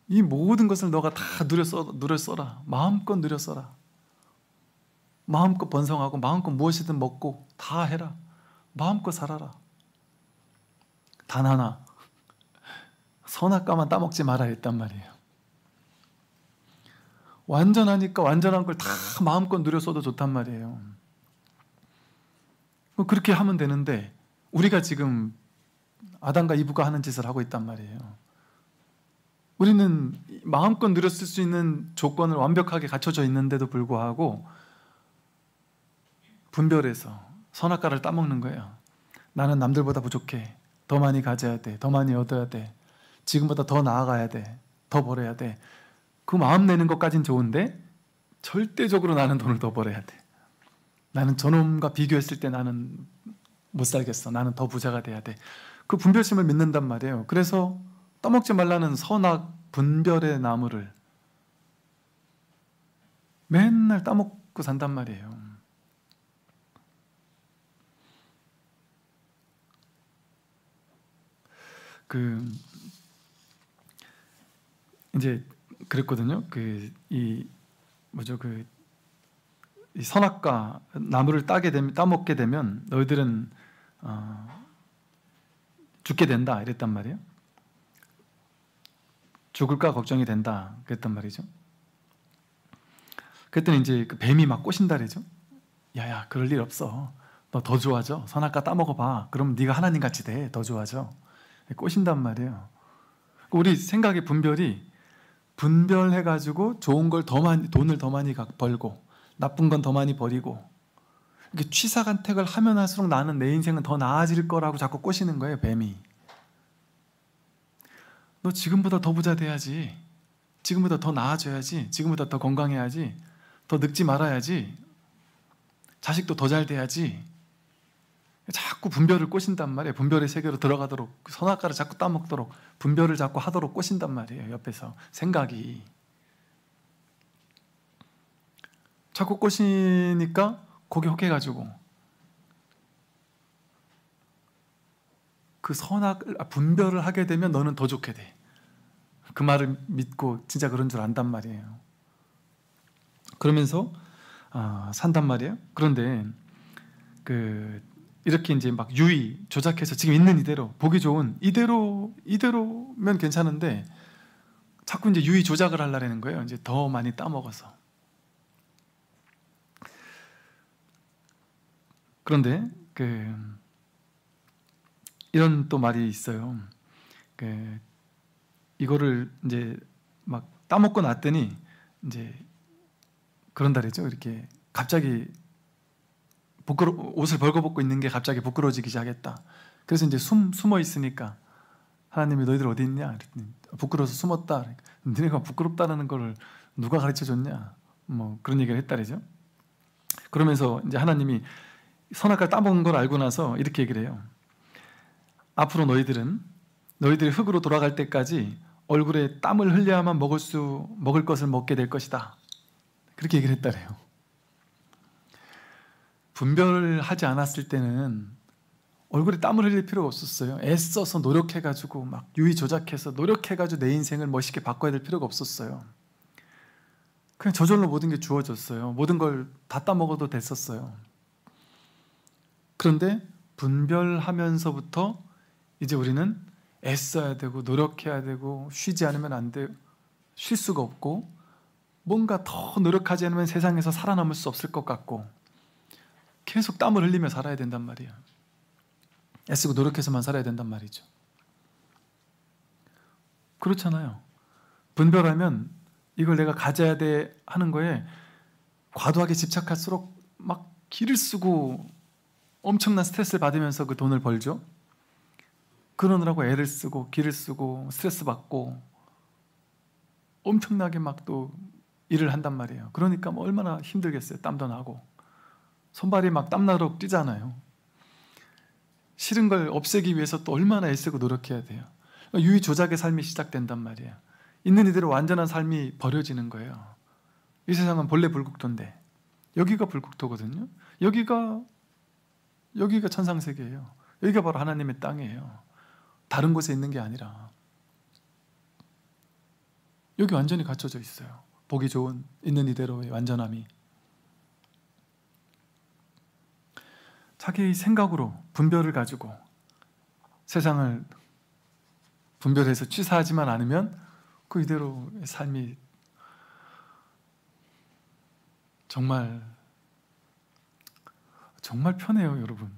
이 모든 것을 너가 다 누려 써라. 마음껏 누려 써라. 마음껏 번성하고 마음껏 무엇이든 먹고 다 해라. 마음껏 살아라. 단 하나, 선악과만 따먹지 마라 했단 말이에요. 완전하니까 완전한 걸 다 마음껏 누려 써도 좋단 말이에요. 그렇게 하면 되는데 우리가 지금 아담과 이브가 하는 짓을 하고 있단 말이에요. 우리는 마음껏 누렸을 수 있는 조건을 완벽하게 갖춰져 있는데도 불구하고 분별해서 선악과를 따먹는 거예요. 나는 남들보다 부족해. 더 많이 가져야 돼. 더 많이 얻어야 돼. 지금보다 더 나아가야 돼. 더 벌어야 돼. 그 마음 내는 것까진 좋은데 절대적으로 나는 돈을 더 벌어야 돼. 나는 저놈과 비교했을 때 나는 못 살겠어. 나는 더 부자가 돼야 돼. 그 분별심을 믿는단 말이에요. 그래서 떠먹지 말라는 선악 분별의 나무를 맨날 따먹고 산단 말이에요. 이제 그랬거든요. 이 선악과 나무를 따먹게 되면 너희들은 죽게 된다 이랬단 말이에요. 죽을까 걱정이 된다 그랬단 말이죠. 그랬더니 이제 뱀이 막 꼬신다 그러죠. 야야, 그럴 일 없어. 너 더 좋아져. 선악과 따먹어봐. 그럼 네가 하나님 같이 돼. 더 좋아져. 꼬신단 말이에요. 우리 생각의 분별이 분별해가지고 좋은 걸 더 많이, 돈을 더 많이 벌고 나쁜 건 더 많이 버리고, 이렇게 취사간택을 하면 할수록 나는 내 인생은 더 나아질 거라고 자꾸 꼬시는 거예요, 뱀이. 너 지금보다 더 부자 돼야지, 지금보다 더 나아져야지, 지금보다 더 건강해야지, 더 늙지 말아야지, 자식도 더 잘 돼야지. 자꾸 분별을 꼬신단 말이에요. 분별의 세계로 들어가도록, 선악과를 자꾸 따먹도록, 분별을 자꾸 하도록 꼬신단 말이에요. 옆에서 생각이 자꾸 꼬시니까 거기 혹해가지고 그 분별을 하게 되면 너는 더 좋게 돼. 그 말을 믿고 진짜 그런 줄 안단 말이에요. 그러면서 산단 말이에요. 그런데 이렇게 이제 막 유의 조작해서 지금 있는 이대로, 보기 좋은 이대로면 괜찮은데 자꾸 이제 유의 조작을 하려는 거예요. 이제 더 많이 따먹어서. 그런데 이런 또 말이 있어요. 이거를 이제 막 따먹고 났더니 이제 그런다 그랬죠. 이렇게 갑자기 옷을 벌거벗고 있는 게 갑자기 부끄러워지기 시작했다. 그래서 이제 숨어 있으니까 하나님이 너희들 어디 있냐? 그랬더니 부끄러워서 숨었다. 너네가 부끄럽다는 걸 누가 가르쳐 줬냐? 뭐 그런 얘기를 했다 그러죠. 그러면서 이제 하나님이 선악과를 따먹은 걸 알고 나서 이렇게 얘기를 해요. 앞으로 너희들이 흙으로 돌아갈 때까지 얼굴에 땀을 흘려야만 먹을 것을 먹게 될 것이다. 그렇게 얘기를 했다 그래요. 분별을 하지 않았을 때는 얼굴에 땀을 흘릴 필요가 없었어요. 애써서 노력해가지고 막 유의 조작해서 노력해가지고 내 인생을 멋있게 바꿔야 될 필요가 없었어요. 그냥 저절로 모든 게 주어졌어요. 모든 걸 다 따먹어도 됐었어요. 그런데 분별하면서부터 이제 우리는 애써야 되고 노력해야 되고 쉬지 않으면 안 돼. 쉴 수가 없고 뭔가 더 노력하지 않으면 세상에서 살아남을 수 없을 것 같고 계속 땀을 흘리며 살아야 된단 말이에요. 애쓰고 노력해서만 살아야 된단 말이죠. 그렇잖아요. 분별하면 이걸 내가 가져야 돼 하는 거에 과도하게 집착할수록 막 기를 쓰고 엄청난 스트레스를 받으면서 그 돈을 벌죠. 그러느라고 애를 쓰고 기를 쓰고 스트레스 받고 엄청나게 막 또 일을 한단 말이에요. 그러니까 뭐 얼마나 힘들겠어요. 땀도 나고 손발이 막 땀나도록 뛰잖아요. 싫은 걸 없애기 위해서 또 얼마나 애쓰고 노력해야 돼요. 유의 조작의 삶이 시작된단 말이에요. 있는 이대로 완전한 삶이 버려지는 거예요. 이 세상은 본래 불국토인데 여기가 불국토거든요. 여기가 천상세계예요. 여기가 바로 하나님의 땅이에요. 다른 곳에 있는 게 아니라 여기 완전히 갖춰져 있어요. 보기 좋은 있는 이대로의 완전함이. 자기 생각으로 분별을 가지고 세상을 분별해서 취사하지만 않으면 그 이대로의 삶이 정말 편해요, 여러분.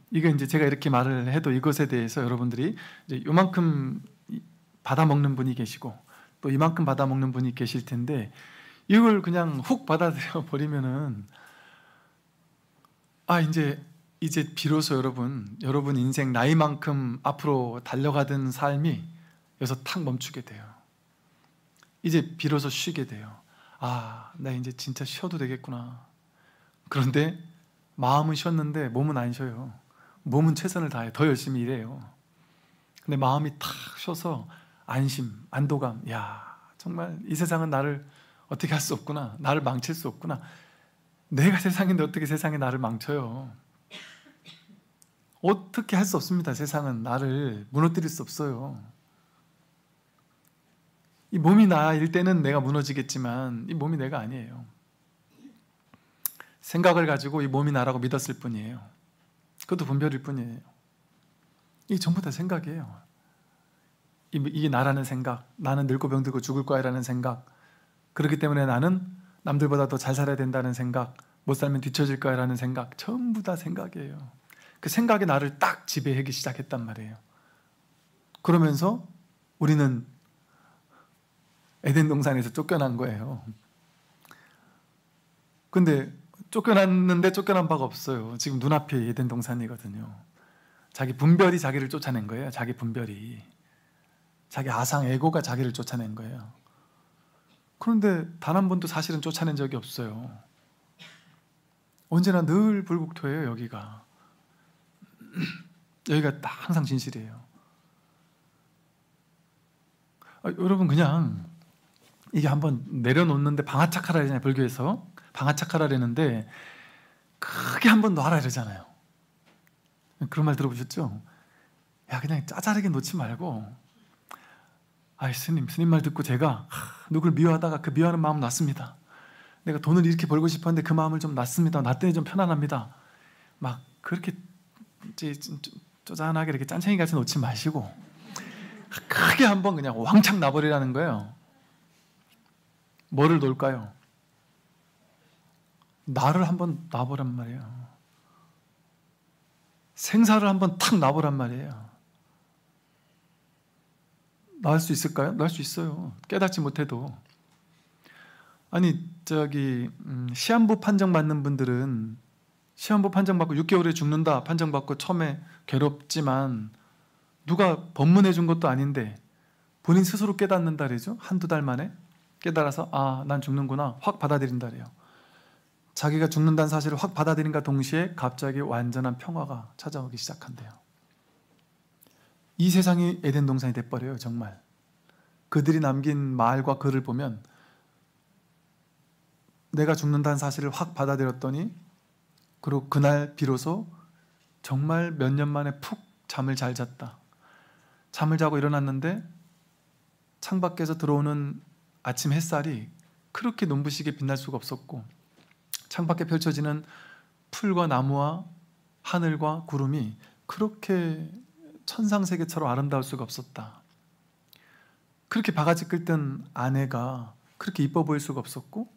이게 이제 제가 이렇게 말을 해도 이것에 대해서 여러분들이 이제 요만큼 받아먹는 분이 계시고 또 이만큼 받아먹는 분이 계실 텐데 이걸 그냥 훅 받아들여 버리면은 이제 비로소 여러분 인생 나이만큼 앞으로 달려가던 삶이 여기서 탁 멈추게 돼요. 이제 비로소 쉬게 돼요. 나 이제 진짜 쉬어도 되겠구나. 그런데 마음은 쉬었는데 몸은 안 쉬어요. 몸은 최선을 다해 더 열심히 일해요. 근데 마음이 탁 쉬어서 안심, 안도감. 정말 이 세상은 나를 어떻게 할 수 없구나. 나를 망칠 수 없구나. 내가 세상인데 어떻게 세상이 나를 망쳐요. 어떻게 할 수 없습니다. 세상은 나를 무너뜨릴 수 없어요. 이 몸이 나일 때는 내가 무너지겠지만 이 몸이 내가 아니에요. 생각을 가지고 이 몸이 나라고 믿었을 뿐이에요. 그것도 분별일 뿐이에요. 이게 전부 다 생각이에요. 이게 나라는 생각, 나는 늙고 병들고 죽을 거야 라는 생각, 그렇기 때문에 나는 남들보다 더 잘 살아야 된다는 생각, 못 살면 뒤처질 거야 라는 생각, 전부 다 생각이에요. 그 생각이 나를 딱 지배하기 시작했단 말이에요. 그러면서 우리는 에덴 동산에서 쫓겨난 거예요. 근데 쫓겨났는데 쫓겨난 바가 없어요. 지금 눈앞에 에덴 동산이거든요. 자기 분별이 자기를 쫓아낸 거예요. 자기 분별이. 자기 아상 에고가 자기를 쫓아낸 거예요. 그런데 단 한 번도 사실은 쫓아낸 적이 없어요. 언제나 늘 불국토예요. 여기가 딱 항상 진실이에요. 여러분, 그냥 이게 한번 내려놓는데 방아착하라 그러잖아요. 불교에서 방아착하라 그랬는데 크게 한번 놔라 그러잖아요. 그런 말 들어보셨죠? 야, 그냥 짜잘하게 놓지 말고, 스님 말 듣고 제가 누굴 미워하다가 그 미워하는 마음 놨습니다. 내가 돈을 이렇게 벌고 싶었는데 그 마음을 좀 놨습니다. 놨더니 좀 편안합니다. 막 그렇게 쪼잔하게 이렇게 짠챙이 같이 놓지 마시고 크게 한번 그냥 왕창 놔버리라는 거예요. 뭐를 놓을까요? 나를 한번 놔보란 말이에요. 생사를 한번 탁 놔보란 말이에요. 놔할 수 있을까요? 놔할 수 있어요. 깨닫지 못해도. 아니, 시한부 판정받는 분들은 시한부 판정받고 6개월에 죽는다 판정받고 처음에 괴롭지만 누가 법문해 준 것도 아닌데 본인 스스로 깨닫는다 그러죠. 한두 달 만에 깨달아서 난 죽는구나 확 받아들인다 그래요. 자기가 죽는다는 사실을 확 받아들인과 동시에 갑자기 완전한 평화가 찾아오기 시작한대요. 이 세상이 에덴 동산이 돼버려요. 정말 그들이 남긴 말과 글을 보면 내가 죽는다는 사실을 확 받아들였더니 그리고 그날 비로소 정말 몇 년 만에 푹 잠을 잘 잤다. 잠을 자고 일어났는데 창밖에서 들어오는 아침 햇살이 그렇게 눈부시게 빛날 수가 없었고 창밖에 펼쳐지는 풀과 나무와 하늘과 구름이 그렇게 천상세계처럼 아름다울 수가 없었다. 그렇게 바가지 긁던 아내가 그렇게 이뻐 보일 수가 없었고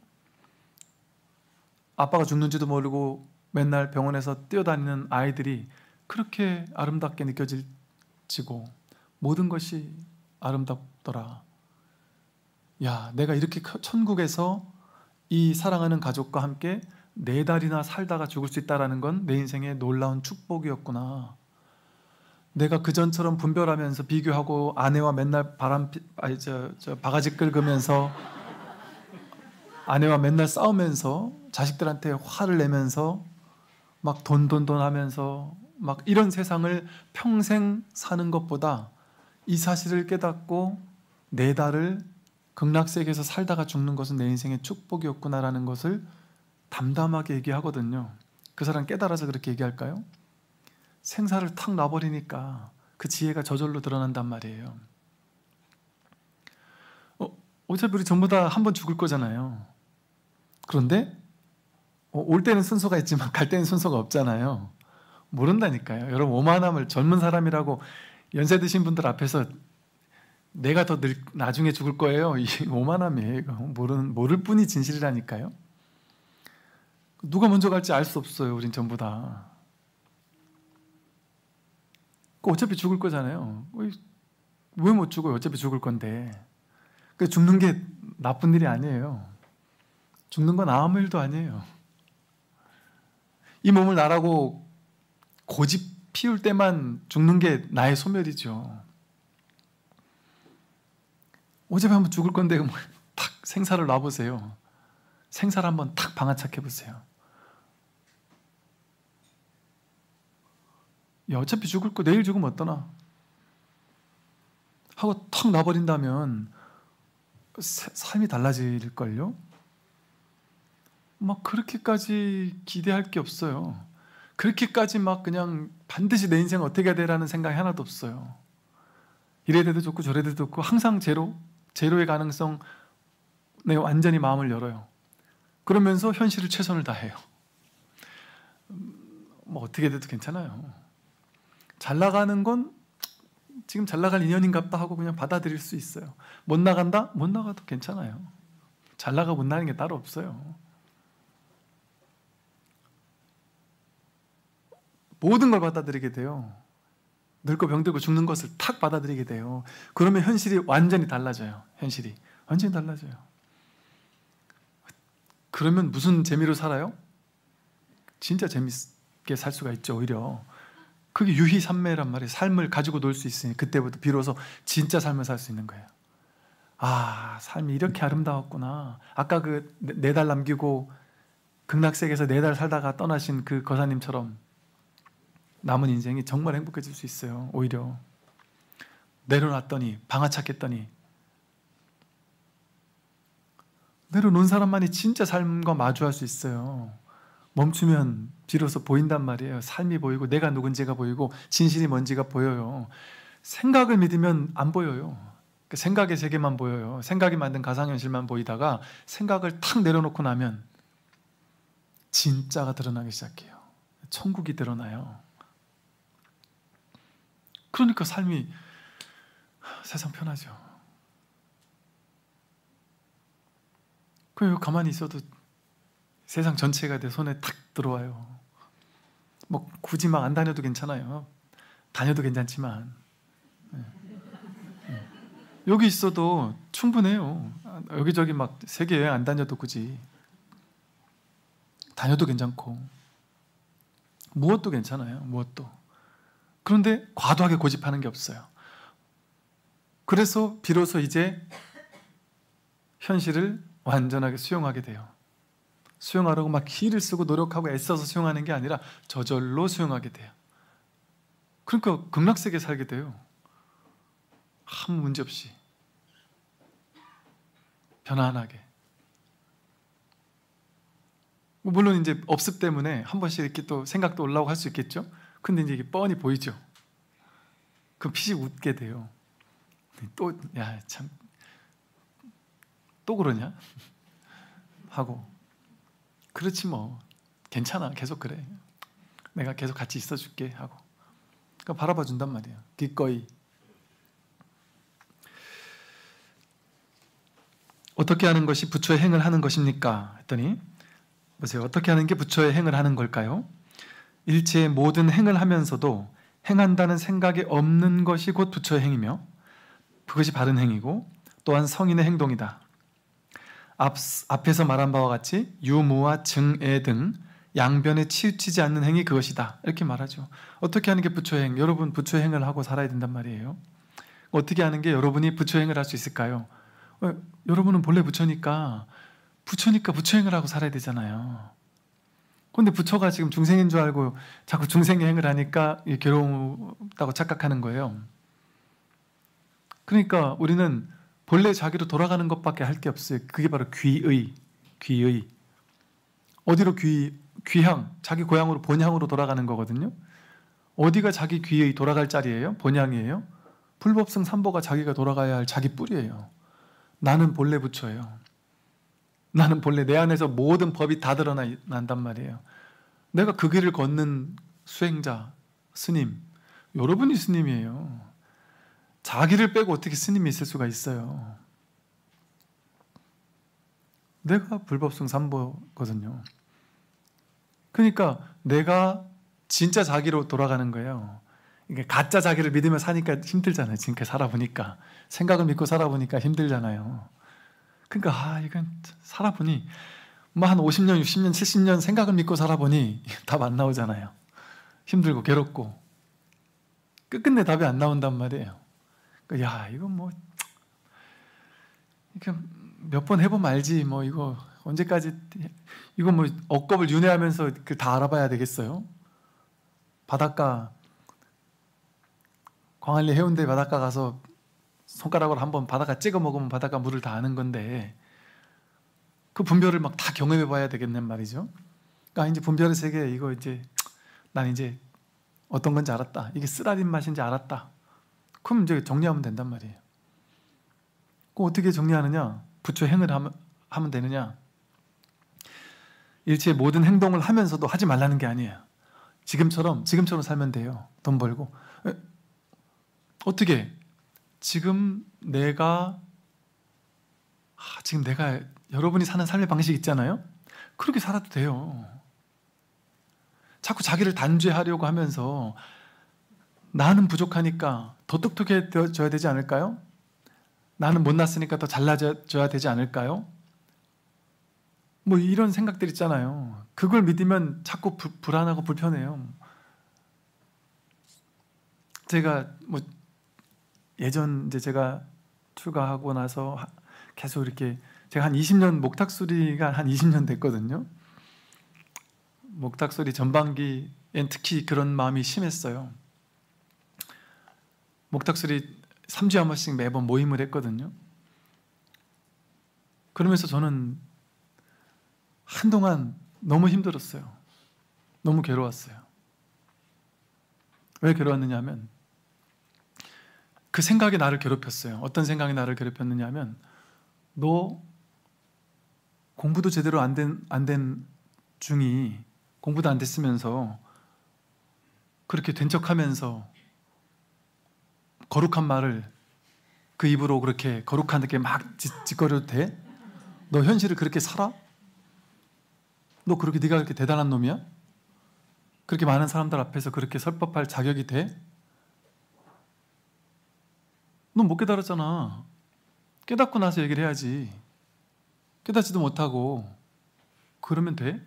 아빠가 죽는지도 모르고 맨날 병원에서 뛰어다니는 아이들이 그렇게 아름답게 느껴지고 모든 것이 아름답더라. 야, 내가 이렇게 천국에서 이 사랑하는 가족과 함께 4달이나 살다가 죽을 수 있다는 건 내 인생의 놀라운 축복이었구나. 내가 그전처럼 분별하면서 비교하고 아내와 맨날 바가지 긁으면서 아내와 맨날 싸우면서 자식들한테 화를 내면서 막 돈 하면서 막 이런 세상을 평생 사는 것보다 이 사실을 깨닫고 4달을 극락세계에서 살다가 죽는 것은 내 인생의 축복이었구나라는 것을 담담하게 얘기하거든요. 그 사람 깨달아서 그렇게 얘기할까요? 생사를 탁 놔버리니까 그 지혜가 저절로 드러난단 말이에요. 어차피 우리 전부 다 한 번 죽을 거잖아요. 그런데 올 때는 순서가 있지만 갈 때는 순서가 없잖아요. 모른다니까요. 여러분, 오만함을 젊은 사람이라고 연세 드신 분들 앞에서 내가 더 나중에 죽을 거예요. 이 오만함이에요. 모를 뿐이 진실이라니까요. 누가 먼저 갈지 알 수 없어요. 우린 전부 다. 어차피 죽을 거잖아요. 왜 못 죽어요? 어차피 죽을 건데. 죽는 게 나쁜 일이 아니에요. 죽는 건 아무 일도 아니에요. 이 몸을 나라고 고집 피울 때만 죽는 게 나의 소멸이죠. 어차피 한번 죽을 건데 탁 생사를 놔보세요. 생사를 한번 탁 방아착해보세요. 야, 어차피 죽을 거 내일 죽으면 어떠나 하고 탁 놔버린다면 삶이 달라질걸요? 막 그렇게까지 기대할 게 없어요. 그렇게까지 막 그냥 반드시 내 인생 어떻게 해야 되라는 생각이 하나도 없어요. 이래 돼도 좋고 저래 돼도 좋고 항상 제로의 가능성에 완전히 마음을 열어요. 그러면서 현실을 최선을 다해요. 뭐 어떻게 돼도 괜찮아요. 잘 나가는 건 지금 잘 나갈 인연인갑다 하고 그냥 받아들일 수 있어요. 못 나간다? 못 나가도 괜찮아요. 잘 나가 못 나가는 게 따로 없어요. 모든 걸 받아들이게 돼요. 늙고 병들고 죽는 것을 탁 받아들이게 돼요. 그러면 현실이 완전히 달라져요. 현실이 완전히 달라져요. 그러면 무슨 재미로 살아요? 진짜 재밌게 살 수가 있죠. 오히려 그게 유희산매란 말이에요. 삶을 가지고 놀 수 있으니 그때부터 비로소 진짜 삶을 살 수 있는 거예요. 아, 삶이 이렇게 아름다웠구나. 아까 그 4달 남기고 극락세계에서 4달 살다가 떠나신 그 거사님처럼 남은 인생이 정말 행복해질 수 있어요. 오히려 내려놨더니 방아찼겠더니 내려놓은 사람만이 진짜 삶과 마주할 수 있어요. 멈추면 비로소 보인단 말이에요. 삶이 보이고 내가 누군지가 보이고 진실이 뭔지가 보여요. 생각을 믿으면 안 보여요. 생각의 세계만 보여요. 생각이 만든 가상현실만 보이다가 생각을 탁 내려놓고 나면 진짜가 드러나기 시작해요. 천국이 드러나요. 그러니까 삶이 세상 편하죠. 그래요. 가만히 있어도 세상 전체가 내 손에 탁 들어와요. 뭐 굳이 막 안 다녀도 괜찮아요. 다녀도 괜찮지만 여기 있어도 충분해요. 여기저기 막 세계 여행 안 다녀도 굳이 다녀도 괜찮고 무엇도 괜찮아요. 무엇도. 그런데 과도하게 고집하는 게 없어요. 그래서 비로소 이제 현실을 완전하게 수용하게 돼요. 수용하려고 막 기를 쓰고 노력하고 애써서 수용하는 게 아니라 저절로 수용하게 돼요. 그러니까 극락세계에 살게 돼요. 아무 문제 없이 편안하게. 물론 이제 업습 때문에 한 번씩 이렇게 또 생각도 올라오고 할 수 있겠죠. 근데 이제 이게 뻔히 보이죠. 그럼 피식 웃게 돼요. 또 야 참 또 그러냐? 하고 그렇지 뭐 괜찮아 계속 그래 내가 계속 같이 있어줄게 하고 그러니까 바라봐 준단 말이에요. 기꺼이. 어떻게 하는 것이 부처의 행을 하는 것입니까? 했더니 보세요. 어떻게 하는 게 부처의 행을 하는 걸까요? 일체의 모든 행을 하면서도 행한다는 생각이 없는 것이 곧 부처의 행이며 그것이 바른 행이고 또한 성인의 행동이다. 앞에서 말한 바와 같이 유무와 증애 등 양변에 치우치지 않는 행이 그것이다. 이렇게 말하죠. 어떻게 하는 게 부처의 행? 여러분 부처의 행을 하고 살아야 된단 말이에요. 어떻게 하는 게 여러분이 부처의 행을 할 수 있을까요? 여러분은 본래 부처니까 부처행을 하고 살아야 되잖아요. 그런데 부처가 지금 중생인 줄 알고 자꾸 중생의 행을 하니까 괴롭다고 착각하는 거예요. 그러니까 우리는 본래 자기로 돌아가는 것밖에 할 게 없어요. 그게 바로 귀의. 어디로 귀향, 자기 고향으로 본향으로 돌아가는 거거든요. 어디가 자기 귀의 돌아갈 자리예요? 본향이에요? 불법성 삼보가 자기가 돌아가야 할 자기 뿌리예요. 나는 본래 부처예요. 나는 본래 내 안에서 모든 법이 다 드러난단 말이에요. 내가 그 길을 걷는 수행자, 스님, 여러분이 스님이에요. 자기를 빼고 어떻게 스님이 있을 수가 있어요. 내가 불법성 삼보거든요. 그러니까 내가 진짜 자기로 돌아가는 거예요. 이게 가짜 자기를 믿으며 사니까 힘들잖아요. 지금까지 살아보니까. 생각을 믿고 살아보니까 힘들잖아요. 그러니까 이건 살아보니 뭐 한 50년, 60년, 70년 생각을 믿고 살아보니 답 안 나오잖아요. 힘들고 괴롭고 끝끝내 답이 안 나온단 말이에요. 야 이거 뭐 이렇게 몇 번 해보면 알지 뭐 이거 언제까지 이거 뭐 억겁을 윤회하면서 다 알아봐야 되겠어요? 바닷가 광안리 해운대 바닷가 가서 손가락으로 한번 바닷가 찍어 먹으면 바닷가 물을 다 아는 건데 그 분별을 막 다 경험해 봐야 되겠네 말이죠. 그러니까 이제 분별의 세계 이거 이제 난 이제 어떤 건지 알았다. 이게 쓰라린 맛인지 알았다. 그럼 이제 정리하면 된단 말이에요. 그럼 어떻게 정리하느냐? 부처 행을 하면 되느냐? 일체의 모든 행동을 하면서도 하지 말라는 게 아니에요. 지금처럼 살면 돼요. 돈 벌고. 어떻게? 지금 내가 여러분이 사는 삶의 방식 있잖아요. 그렇게 살아도 돼요. 자꾸 자기를 단죄하려고 하면서 나는 부족하니까 더 똑똑해져야 되지 않을까요? 나는 못났으니까 더 잘나져야 되지 않을까요? 뭐 이런 생각들 있잖아요. 그걸 믿으면 자꾸 불안하고 불편해요. 제가 뭐 예전 이제 제가 출가하고 나서 계속 이렇게 제가 한 20년 목탁소리가 한 20년 됐거든요. 목탁소리 전반기엔 특히 그런 마음이 심했어요. 목탁소리 3주에 한 번씩 매번 모임을 했거든요. 그러면서 저는 한동안 너무 힘들었어요. 너무 괴로웠어요. 왜 괴로웠느냐 하면 그 생각이 나를 괴롭혔어요. 어떤 생각이 나를 괴롭혔느냐 하면 너 공부도 제대로 안 된 중이 공부도 안 됐으면서 그렇게 된 척하면서 거룩한 말을 그 입으로 그렇게 거룩하게 막 짓거려도 돼? 너 현실을 그렇게 살아? 너 네가 그렇게 대단한 놈이야? 그렇게 많은 사람들 앞에서 그렇게 설법할 자격이 돼? 넌 못 깨달았잖아. 깨닫고 나서 얘기를 해야지. 깨닫지도 못하고 그러면 돼?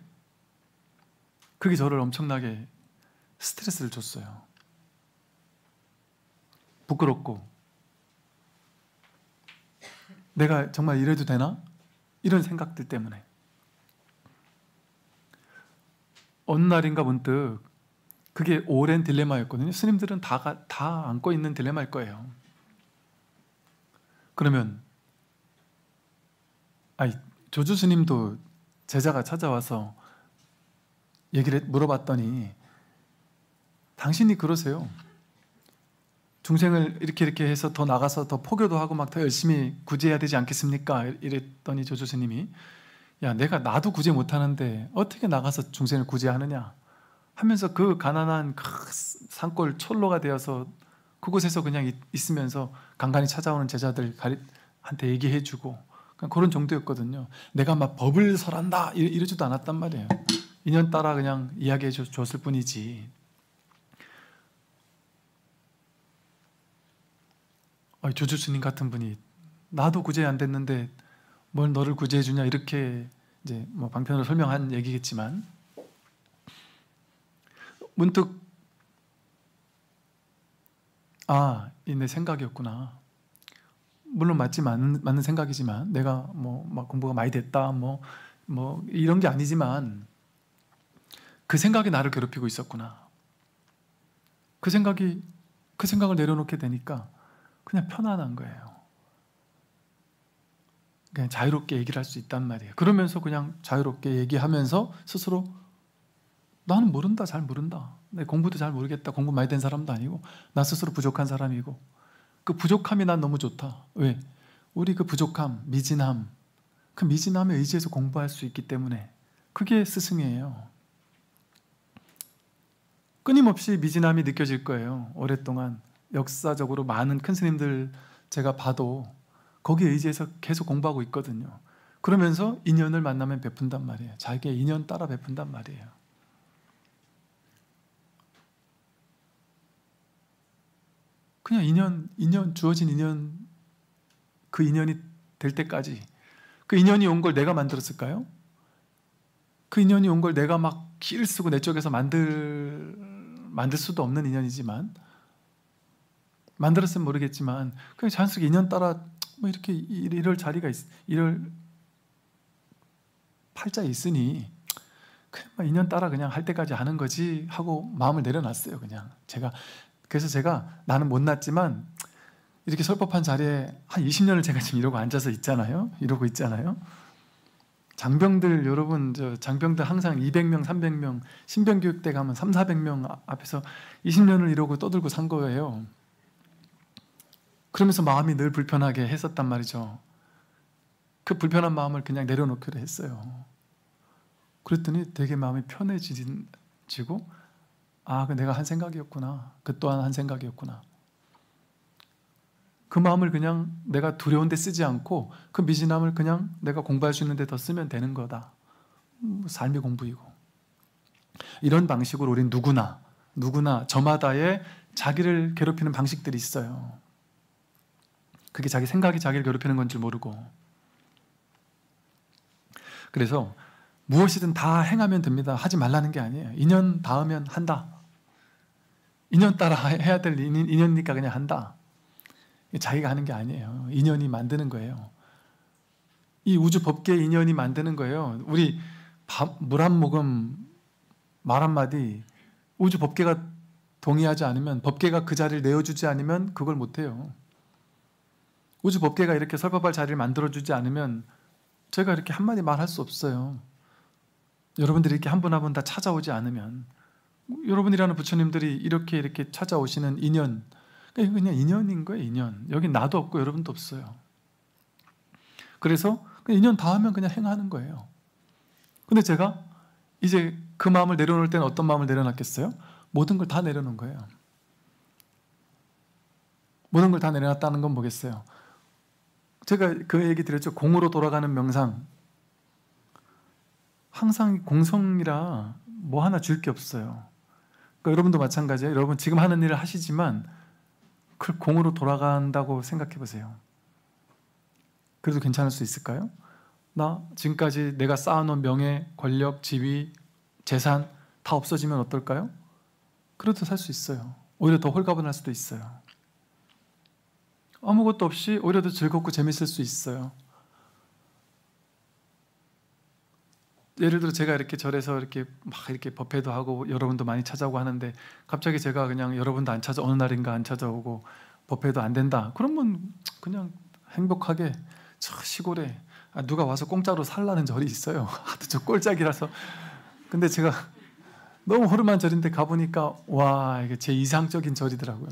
그게 저를 엄청나게 스트레스를 줬어요. 부끄럽고 내가 정말 이래도 되나? 이런 생각들 때문에 어느 날인가 문득 그게 오랜 딜레마였거든요. 스님들은 다 안고 있는 딜레마일 거예요. 그러면 조주 스님도 제자가 찾아와서 얘기를 물어봤더니 당신이 그러세요. 중생을 이렇게 해서 더 나가서 더 포교도 하고 막 더 열심히 구제해야 되지 않겠습니까? 이랬더니 조주 스님이 야, 나도 구제 못하는데 어떻게 나가서 중생을 구제하느냐 하면서 그 가난한 산골 촐로가 되어서 그곳에서 그냥 있으면서 간간히 찾아오는 제자들한테 얘기해주고 그런 정도였거든요. 내가 막 법을 설한다 이러지도 않았단 말이에요. 인연 따라 그냥 이야기해 줬을 뿐이지. 조주 스님 같은 분이 나도 구제 안 됐는데 뭘 너를 구제해 주냐 이렇게 이제 뭐 방편으로 설명한 얘기겠지만 문득 이 내 생각이었구나. 물론 맞는 생각이지만 내가 막 공부가 많이 됐다 뭐 이런 게 아니지만 그 생각이 나를 괴롭히고 있었구나. 그 생각을 내려놓게 되니까 그냥 편안한 거예요. 그냥 자유롭게 얘기를 할 수 있단 말이에요. 그러면서 그냥 자유롭게 얘기하면서 스스로 나는 모른다, 잘 모른다. 내 공부도 잘 모르겠다. 공부 많이 된 사람도 아니고 나 스스로 부족한 사람이고 그 부족함이 난 너무 좋다. 왜? 우리 그 부족함, 미진함, 그 미진함에 의지해서 공부할 수 있기 때문에 그게 스승이에요. 끊임없이 미진함이 느껴질 거예요. 오랫동안 역사적으로 많은 큰 스님들 제가 봐도 거기에 의지해서 계속 공부하고 있거든요. 그러면서 인연을 만나면 베푼단 말이에요. 자기의 인연 따라 베푼단 말이에요. 그냥 인연 주어진 인연, 그 인연이 될 때까지 그 인연이 온 걸 내가 만들었을까요? 그 인연이 온 걸 내가 막 기를 쓰고 내 쪽에서 만들 수도 없는 인연이지만 만들었으면 모르겠지만 그냥 자연스럽게 인연 따라 뭐 이렇게 이럴 자리가 이럴 팔자에 있으니 그냥 인연 따라 그냥 할 때까지 하는 거지 하고 마음을 내려놨어요. 그래서 제가 나는 못났지만 이렇게 설법한 자리에 한 20년을 제가 지금 이러고 앉아서 있잖아요. 이러고 있잖아요. 장병들 여러분, 장병들 항상 200명, 300명 신병교육대 가면 300~400명 앞에서 20년을 이러고 떠들고 산 거예요. 그러면서 마음이 늘 불편하게 했었단 말이죠. 그 불편한 마음을 그냥 내려놓기로 했어요. 그랬더니 되게 마음이 편해지고 내가 한 생각이었구나. 그 또한 한 생각이었구나. 그 마음을 그냥 내가 두려운 데 쓰지 않고 그 미진함을 그냥 내가 공부할 수 있는 데 더 쓰면 되는 거다. 삶의 공부이고. 이런 방식으로 우린 누구나 저마다의 자기를 괴롭히는 방식들이 있어요. 그게 자기 생각이 자기를 괴롭히는 건 줄 모르고. 그래서 무엇이든 다 행하면 됩니다. 하지 말라는 게 아니에요. 인연 닿으면 한다. 인연 따라 해야 될 인연이니까 그냥 한다. 자기가 하는 게 아니에요. 인연이 만드는 거예요. 이 우주 법계의 인연이 만드는 거예요. 우리 물 한 모금, 말 한마디, 우주 법계가 동의하지 않으면, 법계가 그 자리를 내어주지 않으면 그걸 못해요. 우주 법계가 이렇게 설법할 자리를 만들어주지 않으면 제가 이렇게 한마디 말할 수 없어요. 여러분들이 이렇게 한 분 한 분 다 찾아오지 않으면, 여러분이라는 부처님들이 이렇게 찾아오시는 인연, 그냥 인연인 거예요. 인연. 여기 나도 없고 여러분도 없어요. 그래서 인연 닿으면 그냥 행하는 거예요. 근데 제가 이제 그 마음을 내려놓을 때는 어떤 마음을 내려놨겠어요? 모든 걸 다 내려놓은 거예요. 모든 걸 다 내려놨다는 건 뭐겠어요? 제가 그 얘기 드렸죠. 공으로 돌아가는 명상. 항상 공성이라 뭐 하나 줄 게 없어요. 그러니까 여러분도 마찬가지예요. 여러분 지금 하는 일을 하시지만 그걸 공으로 돌아간다고 생각해 보세요. 그래도 괜찮을 수 있을까요? 나 지금까지 내가 쌓아놓은 명예, 권력, 지위, 재산 다 없어지면 어떨까요? 그래도 살 수 있어요. 오히려 더 홀가분할 수도 있어요. 아무것도 없이 오히려 더 즐겁고 재밌을 수 있어요. 예를 들어 제가 이렇게 절에서 이렇게 법회도 하고 여러분도 많이 찾아오고 하는데 갑자기 제가 그냥 여러분도 안 찾아, 어느 날인가 안 찾아오고 법회도 안 된다. 그러면 그냥 행복하게 저 시골에 누가 와서 공짜로 살라는 절이 있어요. 하도 저 꼴짝이라서. 근데 제가 너무 허름한 절인데 가보니까 와, 이게 제 이상적인 절이더라고요.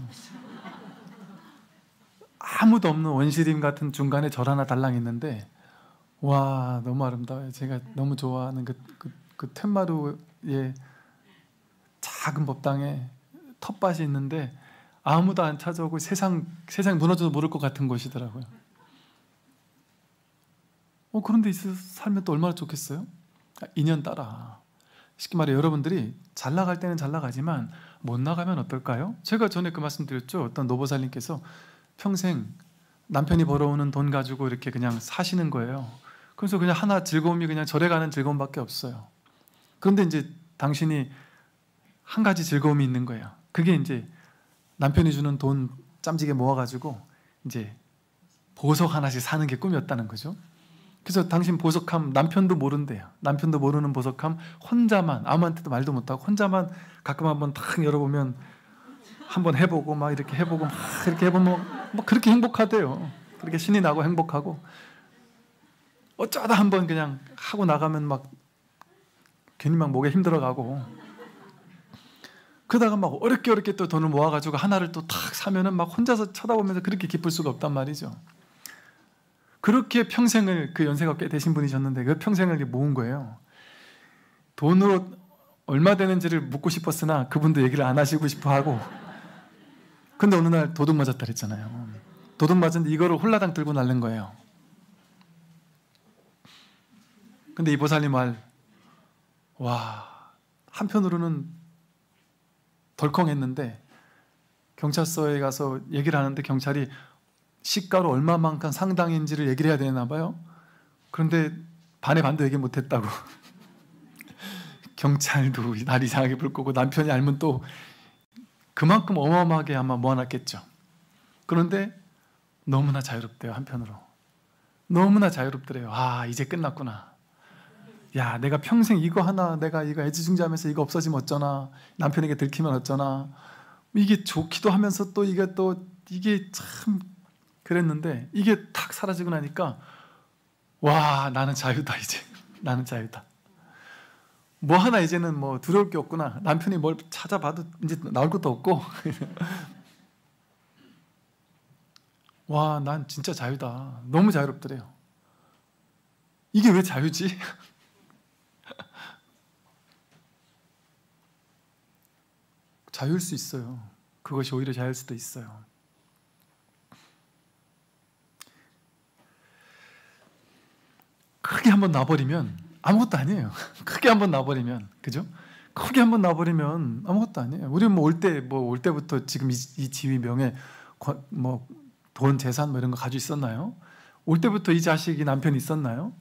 아무도 없는 원시림 같은 중간에 절 하나 달랑 있는데 와, 너무 아름다워요. 제가 너무 좋아하는 그 텐마루의 작은 법당에 텃밭이 있는데 아무도 안 찾아오고 세상 무너져도 모를 것 같은 곳이더라고요. 그런데 있어서 살면 또 얼마나 좋겠어요? 인연 따라. 쉽게 말해 여러분들이 잘 나갈 때는 잘 나가지만 못 나가면 어떨까요? 제가 전에 그 말씀 드렸죠. 어떤 노보살님께서 평생 남편이 벌어오는 돈 가지고 이렇게 그냥 사시는 거예요. 그래서 그냥 하나 즐거움이 그냥 절에 가는 즐거움밖에 없어요. 그런데 이제 당신이 한 가지 즐거움이 있는 거예요. 그게 이제 남편이 주는 돈 짬지게 모아가지고 이제 보석 하나씩 사는 게 꿈이었다는 거죠. 그래서 당신 보석함 남편도 모른대요. 남편도 모르는 보석함 혼자만, 아무한테도 말도 못하고 혼자만 가끔 한번 탁 열어보면 한번 해보고 막 이렇게 해보고 막 이렇게 해보면 막 그렇게 행복하대요. 그렇게 신이 나고 행복하고 어쩌다 한번 그냥 하고 나가면 막 괜히 막 목에 힘들어가고 그러다가 막 어렵게 또 돈을 모아가지고 하나를 또 탁 사면은 막 혼자서 쳐다보면서 그렇게 기쁠 수가 없단 말이죠. 그렇게 평생을, 그 연세가 꽤 되신 분이셨는데 그 평생을 모은 거예요. 돈으로 얼마 되는지를 묻고 싶었으나 그분도 얘기를 안 하시고 싶어 하고, 근데 어느 날 도둑 맞았다 그랬잖아요. 도둑 맞았는데 이거를 홀라당 들고 날른 거예요. 근데 이 보살님 말, 와, 한편으로는 덜컹했는데 경찰서에 가서 얘기를 하는데 경찰이 시가로 얼마만큼 상당인지를 얘기를 해야 되나 봐요. 그런데 반의 반도 얘기 못했다고. 경찰도 날 이상하게 볼 거고 남편이 알면 또 그만큼 어마어마하게 아마 모아놨겠죠. 그런데 너무나 자유롭대요. 한편으로 너무나 자유롭더래요. 아, 이제 끝났구나. 야, 내가 평생 이거 하나, 내가 이거 애지중지하면서 이거 없어지면 어쩌나, 남편에게 들키면 어쩌나, 이게 좋기도 하면서 또 이게 참 그랬는데 이게 탁 사라지고 나니까 와, 나는 자유다. 이제 나는 자유다. 뭐 하나 이제는 뭐 두려울 게 없구나. 남편이 뭘 찾아봐도 이제 나올 것도 없고 와, 난 진짜 자유다. 너무 자유롭더래요. 이게 왜 자유지? 자유일 수 있어요. 그것이 오히려 자유일 수도 있어요. 크게 한번 놔버리면 아무것도 아니에요. 크게 한번 놔버리면, 그죠? 크게 한번 놔버리면 아무것도 아니에요. 우리 올 때부터 지금 이 지위 명예 뭐 돈, 재산 뭐 이런 거 가지고 있었나요? 올 때부터 이 자식이 남편이 있었나요?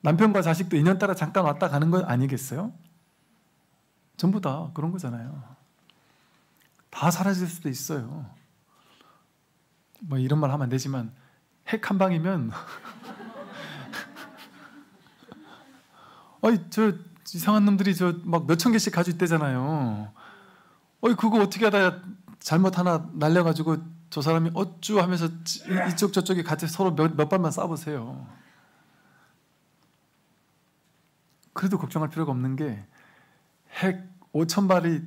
남편과 자식도 인연 따라 잠깐 왔다 가는 건 아니겠어요? 전부 다 그런 거잖아요. 다 사라질 수도 있어요. 뭐 이런 말 하면 안 되지만 핵 한 방이면 저 이상한 놈들이 저 막 몇천 개씩 가지고 있대잖아요. 그거 어떻게 하다 잘못 하나 날려가지고 저 사람이 어쭈 하면서 이쪽 저쪽에 같이 서로 몇 발만 쏴보세요. 그래도 걱정할 필요가 없는 게 핵 5천 발이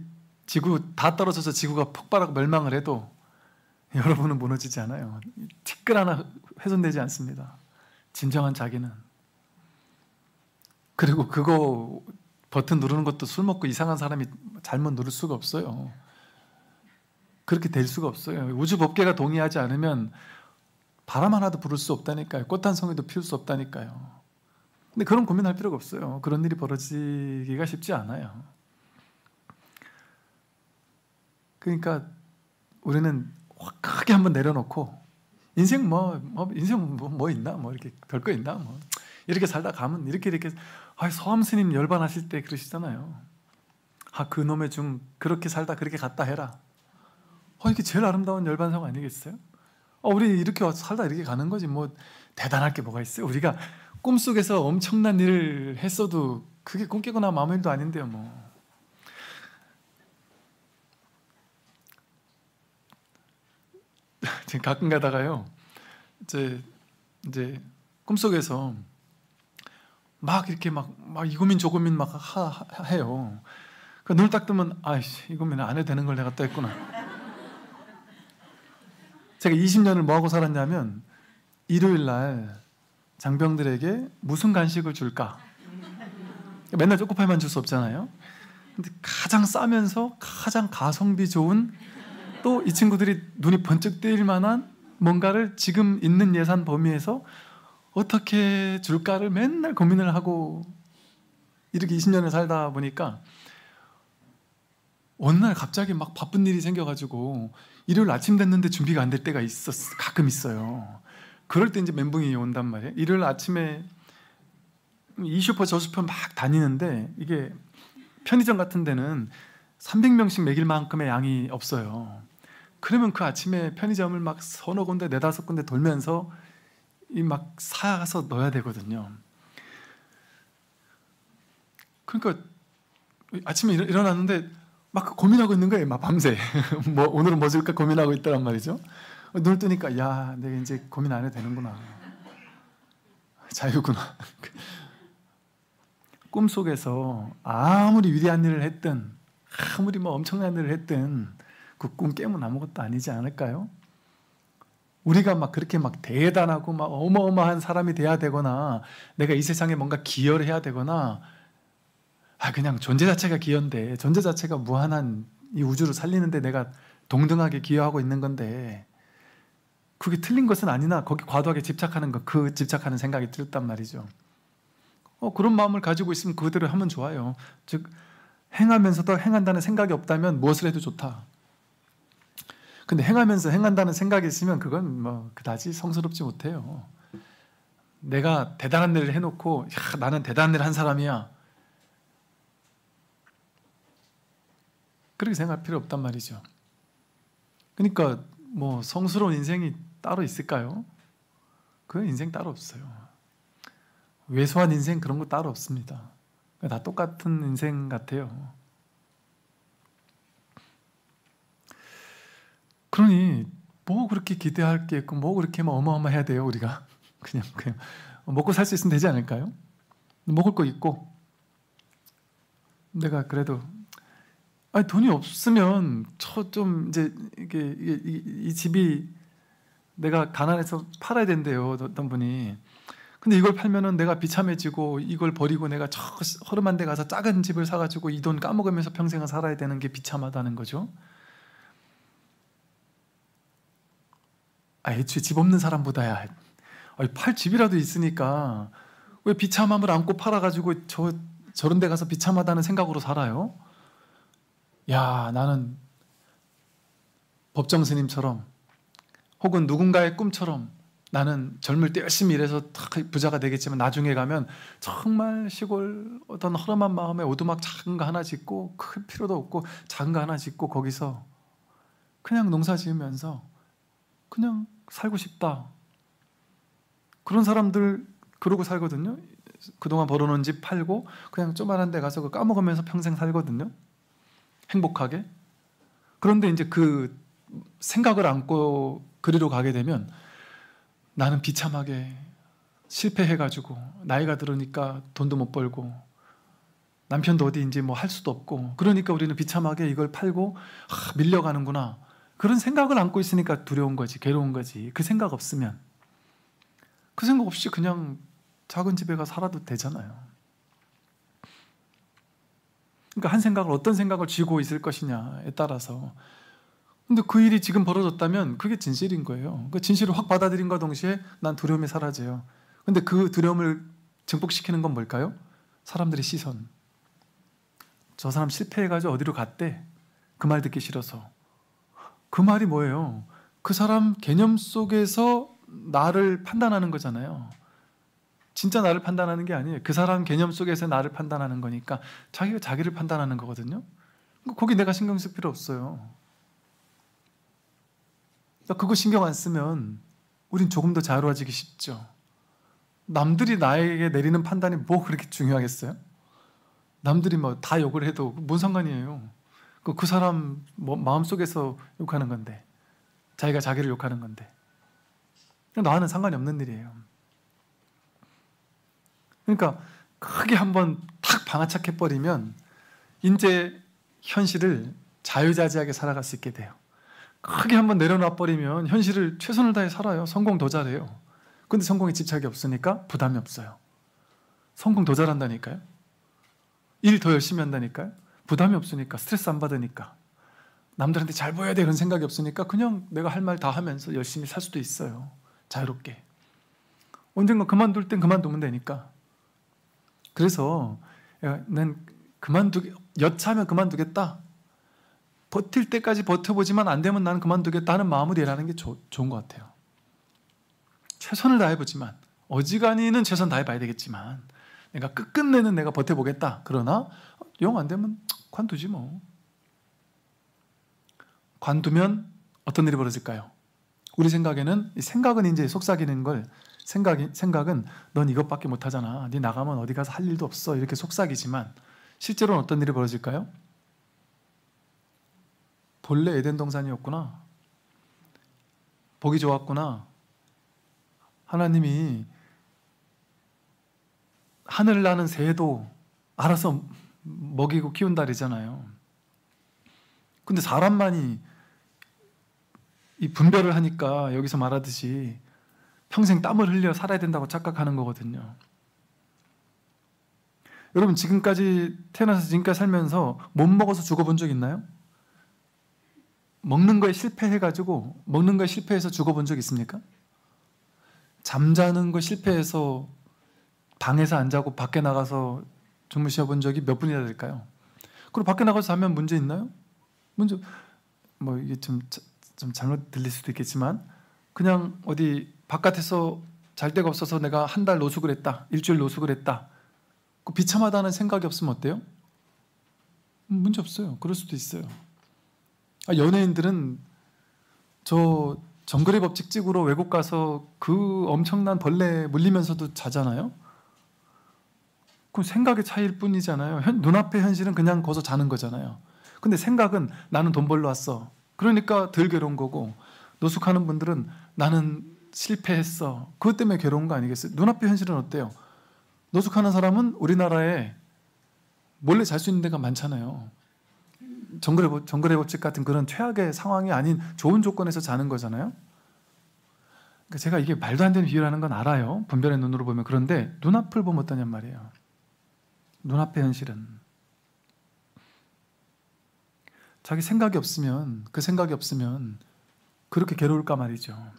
지구 다 떨어져서 지구가 폭발하고 멸망을 해도 여러분은 무너지지 않아요. 티끌 하나 훼손되지 않습니다. 진정한 자기는. 그리고 그거 버튼 누르는 것도 술 먹고 이상한 사람이 잘못 누를 수가 없어요. 그렇게 될 수가 없어요. 우주 법계가 동의하지 않으면 바람 하나도 부를 수 없다니까요. 꽃 한 송이도 피울 수 없다니까요. 근데 그런 고민할 필요가 없어요. 그런 일이 벌어지기가 쉽지 않아요. 그러니까 우리는 크게 한번 내려놓고 인생 뭐 있나? 뭐 이렇게 별거 있나? 뭐 이렇게 살다 가면 이렇게 서암 스님 열반하실 때 그러시잖아요. 그놈의 중 그렇게 살다 그렇게 갔다 해라. 이게 제일 아름다운 열반성 아니겠어요? 우리 이렇게 살다 이렇게 가는 거지 뭐 대단할 게 뭐가 있어요? 우리가 꿈속에서 엄청난 일을 했어도 그게 꿈 깨고 나면 아무 일도 아닌데요 뭐. 지금 가끔 가다가요 이제 꿈속에서 막 이렇게 막 이 고민 저 고민 막 해요. 눈을 딱 뜨면 이 고민 안 해도 되는 걸 내가 또 했구나. 제가 20년을 뭐 하고 살았냐면 일요일 날 장병들에게 무슨 간식을 줄까? 맨날 초코파이만 줄 수 없잖아요. 근데 가장 싸면서 가장 가성비 좋은 또 이 친구들이 눈이 번쩍 뜨일 만한 뭔가를 지금 있는 예산 범위에서 어떻게 줄까를 맨날 고민을 하고 이렇게 20년을 살다 보니까 어느 날 갑자기 막 바쁜 일이 생겨가지고 일요일 아침 됐는데 준비가 안 될 때가 가끔 있어요. 그럴 때 이제 멘붕이 온단 말이에요. 일요일 아침에 이 슈퍼 저 슈퍼 막 다니는데 이게 편의점 같은 데는 300명씩 먹일 만큼의 양이 없어요. 그러면 그 아침에 편의점을 막 서너 군데 네다섯 군데 돌면서 막 사서 넣어야 되거든요. 그러니까 아침에 일어났는데 막 고민하고 있는 거예요. 막 밤새 오늘은 뭐 줄까 고민하고 있더란 말이죠. 눈을 뜨니까 내가 이제 고민 안 해도 되는구나. 자유구나. 꿈속에서 아무리 위대한 일을 했든 아무리 뭐 엄청난 일을 했든 그 꿈 깨면 아무것도 아니지 않을까요? 우리가 막 그렇게 막 대단하고 막 어마어마한 사람이 돼야 되거나 내가 이 세상에 뭔가 기여를 해야 되거나 그냥 존재 자체가 기여인데 존재 자체가 무한한 이 우주를 살리는데 내가 동등하게 기여하고 있는 건데 그게 틀린 것은 아니나 거기 과도하게 집착하는 것, 그 집착하는 생각이 들었단 말이죠. 그런 마음을 가지고 있으면 그대로 하면 좋아요. 즉 행하면서도 행한다는 생각이 없다면 무엇을 해도 좋다. 근데 행하면서 행한다는 생각이 있으면 그건 뭐 그다지 성스럽지 못해요. 내가 대단한 일을 해놓고 나는 대단한 일을 한 사람이야. 그렇게 생각할 필요 없단 말이죠. 그러니까 뭐 성스러운 인생이 따로 있을까요? 그 인생 따로 없어요. 왜소한 인생 그런 거 따로 없습니다. 다 똑같은 인생 같아요. 그러니 뭐 그렇게 기대할 게 있고 뭐 그렇게 어마어마해야 돼요 우리가. 그냥 먹고 살 수 있으면 되지 않을까요? 먹을 거 있고 내가 그래도 돈이 없으면 좀 이제 이 집이 내가 가난해서 팔아야 된대요 어떤 분이. 근데 이걸 팔면은 내가 비참해지고 이걸 버리고 내가 저 허름한 데 가서 작은 집을 사가지고 이 돈 까먹으면서 평생을 살아야 되는 게 비참하다는 거죠. 애초에 집 없는 사람보다야 팔 집이라도 있으니까 왜 비참함을 안고 팔아가지고 저런 데 가서 비참하다는 생각으로 살아요? 나는 법정 스님처럼 혹은 누군가의 꿈처럼 나는 젊을 때 열심히 일해서 부자가 되겠지만 나중에 가면 정말 시골 어떤 허름한 마음에 오두막 작은 거 하나 짓고 큰 필요도 없고 작은 거 하나 짓고 거기서 그냥 농사 지으면서 그냥 살고 싶다. 그런 사람들 그러고 살거든요. 그동안 벌어놓은 집 팔고 그냥 조그만한 데 가서 까먹으면서 평생 살거든요. 행복하게. 그런데 이제 그 생각을 안고 그리로 가게 되면 나는 비참하게 실패해가지고 나이가 들으니까 돈도 못 벌고 남편도 어디 이제 뭐 할 수도 없고 그러니까 우리는 비참하게 이걸 팔고 밀려가는구나. 그런 생각을 안고 있으니까 두려운 거지, 괴로운 거지. 그 생각 없으면, 그 생각 없이 그냥 작은 집에 가 살아도 되잖아요. 그러니까 한 생각을 어떤 생각을 쥐고 있을 것이냐에 따라서. 근데 그 일이 지금 벌어졌다면 그게 진실인 거예요. 그 진실을 확 받아들인과 동시에 난 두려움이 사라져요. 근데 그 두려움을 증폭시키는 건 뭘까요? 사람들의 시선. 저 사람 실패해가지고 어디로 갔대? 그 말 듣기 싫어서. 그 말이 뭐예요? 그 사람 개념 속에서 나를 판단하는 거잖아요. 진짜 나를 판단하는 게 아니에요. 그 사람 개념 속에서 나를 판단하는 거니까 자기가 자기를 판단하는 거거든요. 거기 내가 신경 쓸 필요 없어요. 그거 신경 안 쓰면 우린 조금 더 자유로워지기 쉽죠. 남들이 나에게 내리는 판단이 뭐 그렇게 중요하겠어요? 남들이 뭐 다 욕을 해도 뭔 상관이에요. 그 사람 마음속에서 욕하는 건데, 자기가 자기를 욕하는 건데, 나와는 상관이 없는 일이에요. 그러니까 크게 한번 탁 방아착해버리면 이제 현실을 자유자재하게 살아갈 수 있게 돼요. 크게 한번 내려놔버리면 현실을 최선을 다해 살아요. 성공 더 잘해요. 근데 성공에 집착이 없으니까 부담이 없어요. 성공 더 잘한다니까요. 일 더 열심히 한다니까요. 부담이 없으니까, 스트레스 안 받으니까, 남들한테 잘 보여야 돼 이런 생각이 없으니까 그냥 내가 할 말 다 하면서 열심히 살 수도 있어요. 자유롭게. 언젠가 그만둘 땐 그만두면 되니까. 그래서 난 여차하면 그만두겠다. 버틸 때까지 버텨보지만 안 되면 나는 그만두겠다는 마음으로 일하는 게 좋은 것 같아요. 최선을 다해보지만, 어지간히는 최선 다해봐야 되겠지만, 내가 끝끝내는 내가 버텨보겠다. 그러나 영 안 되면 관두지 뭐. 관두면 어떤 일이 벌어질까요? 우리 생각에는, 생각은 이제 속삭이는 걸, 생각은 넌 이것밖에 못하잖아. 네 나가면 어디 가서 할 일도 없어. 이렇게 속삭이지만 실제로는 어떤 일이 벌어질까요? 본래 에덴 동산이었구나. 보기 좋았구나. 하나님이 하늘 나는 새도 알아서 먹이고 키운다 그러잖아요. 근데 사람만이 이 분별을 하니까 여기서 말하듯이 평생 땀을 흘려 살아야 된다고 착각하는 거거든요. 여러분 지금까지 태어나서 지금까지 살면서 못 먹어서 죽어본 적 있나요? 먹는 거에 실패해서 죽어본 적 있습니까? 잠자는 거 실패해서 방에서 안 자고 밖에 나가서 주무셔 본 적이 몇 분이나 될까요? 그리고 밖에 나가서 자면 문제 있나요? 문제, 뭐 이게 좀 잘못 들릴 수도 있겠지만 그냥 어디 바깥에서 잘 데가 없어서 내가 한 달 노숙을 했다, 일주일 노숙을 했다, 그 비참하다는 생각이 없으면 어때요? 문제 없어요. 그럴 수도 있어요. 연예인들은 저 정글의 법칙 찍으러 외국 가서 그 엄청난 벌레에 물리면서도 자잖아요. 그럼 생각의 차이일 뿐이잖아요. 눈앞의 현실은 그냥 거기서 자는 거잖아요. 근데 생각은 나는 돈 벌러 왔어. 그러니까 덜 괴로운 거고, 노숙하는 분들은 나는 실패했어. 그것 때문에 괴로운 거 아니겠어요? 눈앞의 현실은 어때요? 노숙하는 사람은 우리나라에 몰래 잘 수 있는 데가 많잖아요. 정글의 법칙 같은 그런 최악의 상황이 아닌 좋은 조건에서 자는 거잖아요. 그러니까 제가 이게 말도 안 되는 비유라는 건 알아요. 분별의 눈으로 보면. 그런데 눈앞을 보면 어떠냔 말이에요. 눈앞의 현실은. 자기 생각이 없으면, 그 생각이 없으면 그렇게 괴로울까 말이죠.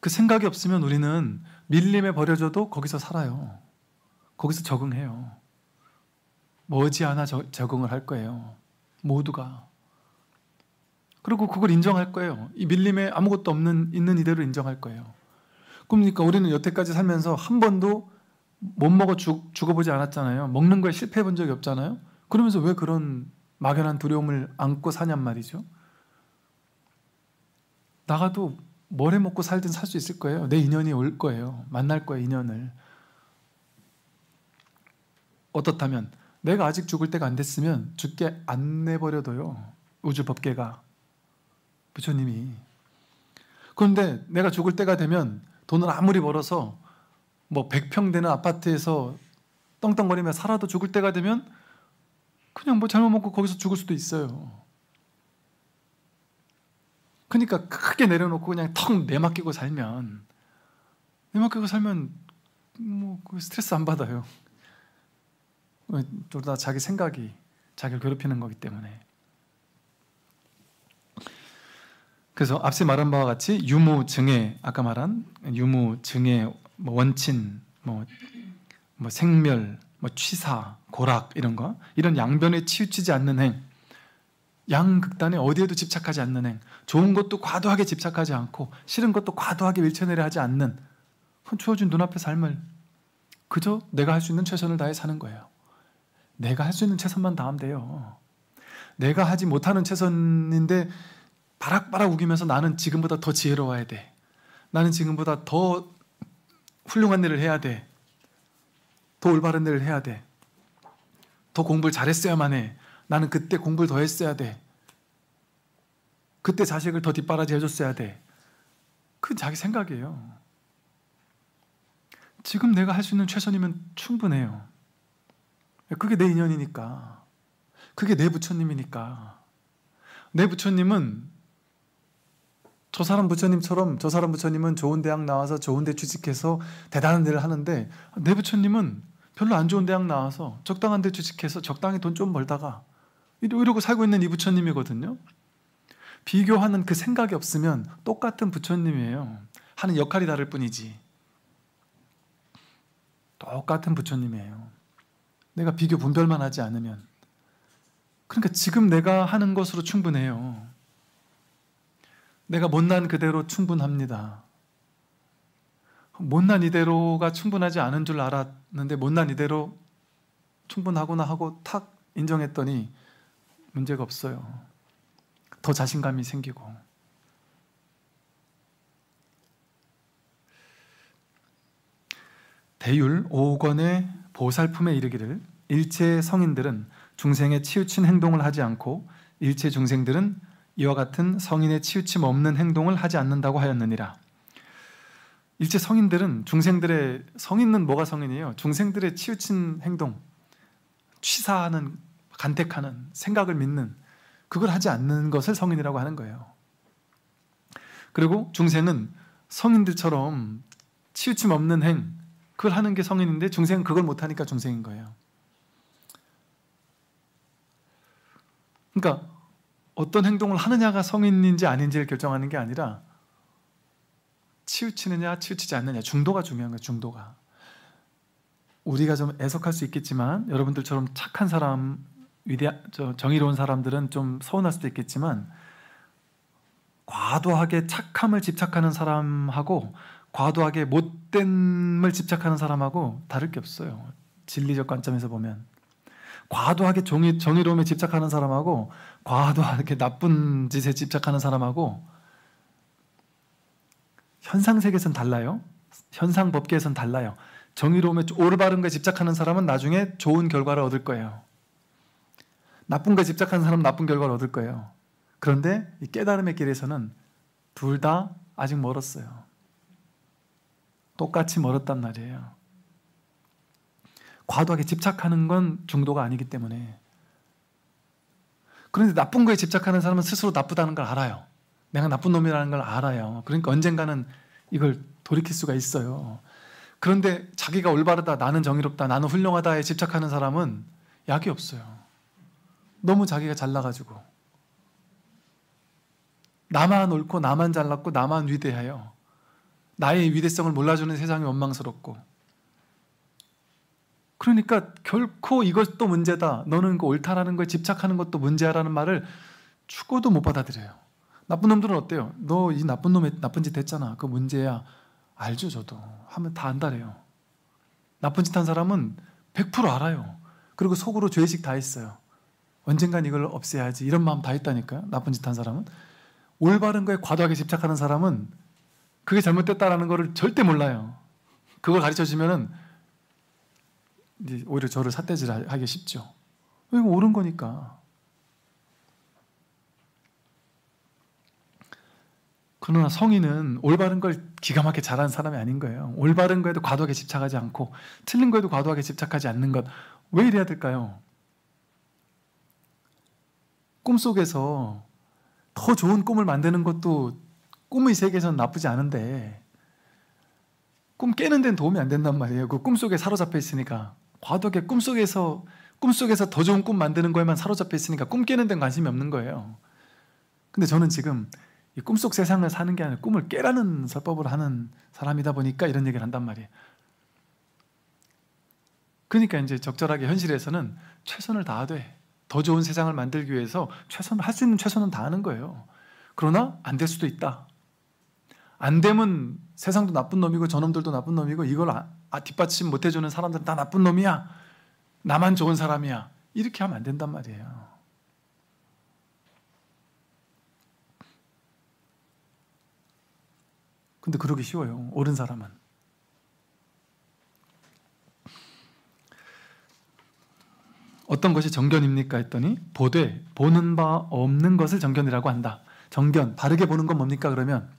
그 생각이 없으면 우리는 밀림에 버려져도 거기서 살아요. 거기서 적응해요. 머지않아 적응을 할 거예요. 모두가. 그리고 그걸 인정할 거예요. 이 밀림에 아무것도 있는 이대로 인정할 거예요. 그러니까 우리는 여태까지 살면서 한 번도 못 먹어 죽어보지 않았잖아요. 먹는 거에 실패해 본 적이 없잖아요. 그러면서 왜 그런 막연한 두려움을 안고 사냔 말이죠. 나가도 뭘 해먹고 살든 살 수 있을 거예요. 내 인연이 올 거예요. 만날 거예요, 인연을. 어떻다면 내가 아직 죽을 때가 안 됐으면 죽게 안 내버려둬요. 우주 법계가, 부처님이. 그런데 내가 죽을 때가 되면 돈을 아무리 벌어서 뭐 100평 되는 아파트에서 떵떵거리며 살아도 죽을 때가 되면 그냥 뭐 잘못 먹고 거기서 죽을 수도 있어요. 그러니까 크게 내려놓고 그냥 턱 내맡기고 살면 뭐 스트레스 안 받아요. 둘 다 자기 생각이 자기를 괴롭히는 거기 때문에. 그래서 앞서 말한 바와 같이 유무증해, 아까 말한 유무증해, 뭐 원친, 뭐 생멸, 뭐 취사, 고락 이런 양변에 치우치지 않는 행, 양극단에 어디에도 집착하지 않는 행, 좋은 것도 과도하게 집착하지 않고 싫은 것도 과도하게 밀쳐내려 하지 않는 주어진 눈앞의 삶을 그저 내가 할 수 있는 최선을 다해 사는 거예요. 내가 할 수 있는 최선만 다하면 돼요. 내가 하지 못하는 최선인데 바락바락 우기면서 나는 지금보다 더 지혜로워야 돼. 나는 지금보다 더 훌륭한 일을 해야 돼. 더 올바른 일을 해야 돼. 더 공부를 잘했어야만 해. 나는 그때 공부를 더 했어야 돼. 그때 자식을 더 뒷바라지 해줬어야 돼. 그건 자기 생각이에요. 지금 내가 할 수 있는 최선이면 충분해요. 그게 내 인연이니까. 그게 내 부처님이니까. 내 부처님은 저 사람 부처님은 좋은 대학 나와서 좋은 데 취직해서 대단한 일을 하는데 내 부처님은 별로 안 좋은 대학 나와서 적당한 데 취직해서 적당히 돈 좀 벌다가 이러고 살고 있는 이 부처님이거든요. 비교하는 그 생각이 없으면 똑같은 부처님이에요. 하는 역할이 다를 뿐이지. 똑같은 부처님이에요. 내가 비교 분별만 하지 않으면. 그러니까 지금 내가 하는 것으로 충분해요. 내가 못난 그대로 충분합니다. 못난 이대로가 충분하지 않은 줄 알았는데 못난 이대로 충분하구나 하고 탁 인정했더니 문제가 없어요. 더 자신감이 생기고. 대율 5권의 보살품에 이르기를 일체 성인들은 중생에 치우친 행동을 하지 않고 일체 중생들은 이와 같은 성인의 치우침 없는 행동을 하지 않는다고 하였느니라. 일체 성인들은 성인은 뭐가 성인이에요? 중생들의 치우친 행동, 취사하는, 간택하는, 생각을 믿는 그걸 하지 않는 것을 성인이라고 하는 거예요. 그리고 중생은 성인들처럼 치우침 없는 행, 그걸 하는 게 성인인데 중생은 그걸 못하니까 중생인 거예요. 그러니까 어떤 행동을 하느냐가 성인인지 아닌지를 결정하는 게 아니라 치우치느냐 치우치지 않느냐, 중도가 중요한 거예요. 중도가. 우리가 좀 애석할 수 있겠지만 여러분들처럼 착한 사람, 정의로운 사람들은 좀 서운할 수도 있겠지만 과도하게 착함을 집착하는 사람하고 과도하게 못됨을 집착하는 사람하고 다를 게 없어요. 진리적 관점에서 보면. 과도하게 정의로움에 집착하는 사람하고 과도하게 나쁜 짓에 집착하는 사람하고 현상세계에서는 달라요. 현상법계에서는 달라요. 정의로움에 올바른 거에 집착하는 사람은 나중에 좋은 결과를 얻을 거예요. 나쁜 거에 집착하는 사람은 나쁜 결과를 얻을 거예요. 그런데 이 깨달음의 길에서는 둘 다 아직 멀었어요. 똑같이 멀었단 말이에요. 과도하게 집착하는 건 중도가 아니기 때문에. 그런데 나쁜 거에 집착하는 사람은 스스로 나쁘다는 걸 알아요. 내가 나쁜 놈이라는 걸 알아요. 그러니까 언젠가는 이걸 돌이킬 수가 있어요. 그런데 자기가 올바르다, 나는 정의롭다, 나는 훌륭하다에 집착하는 사람은 약이 없어요. 너무 자기가 잘나가지고. 나만 옳고 나만 잘났고 나만 위대해요. 나의 위대성을 몰라주는 세상이 원망스럽고. 그러니까 결코 이것도 문제다, 너는 그 옳다라는 거에 집착하는 것도 문제야라는 말을 죽어도 못 받아들여요. 나쁜 놈들은 어때요? 너 이 나쁜 놈 나쁜 짓 했잖아. 그 문제야. 알죠, 저도. 하면 다 안다래요. 나쁜 짓 한 사람은 100% 알아요. 그리고 속으로 죄의식 다 있어요. 언젠간 이걸 없애야지 이런 마음 다 있다니까요. 나쁜 짓 한 사람은. 올바른 거에 과도하게 집착하는 사람은 그게 잘못됐다라는 거를 절대 몰라요. 그걸 가르쳐 주면은 이제 오히려 저를 삿대질하기 쉽죠. 이거 옳은 거니까. 그러나 성인은 올바른 걸 기가 막히게 잘하는 사람이 아닌 거예요. 올바른 거에도 과도하게 집착하지 않고 틀린 거에도 과도하게 집착하지 않는 것. 왜 이래야 될까요? 꿈속에서 더 좋은 꿈을 만드는 것도 꿈의 세계에서는 나쁘지 않은데 꿈 깨는 데는 도움이 안 된단 말이에요. 그 꿈속에 사로잡혀 있으니까. 과도하게 꿈속에서 더 좋은 꿈 만드는 거에만 사로잡혀 있으니까 꿈 깨는 데는 관심이 없는 거예요. 근데 저는 지금 이 꿈속 세상을 사는 게 아니라 꿈을 깨라는 설법을 하는 사람이다 보니까 이런 얘기를 한단 말이에요. 그러니까 이제 적절하게 현실에서는 최선을 다하되 더 좋은 세상을 만들기 위해서 할 수 있는 최선은 다하는 거예요. 그러나 안 될 수도 있다. 안 되면 세상도 나쁜 놈이고 저놈들도 나쁜 놈이고 이걸 뒷받침 못 해주는 사람들은 다 나쁜 놈이야. 나만 좋은 사람이야. 이렇게 하면 안 된단 말이에요. 근데 그러기 쉬워요. 옳은 사람은. 어떤 것이 정견입니까? 했더니 보되 보는 바 없는 것을 정견이라고 한다. 정견, 바르게 보는 건 뭡니까? 그러면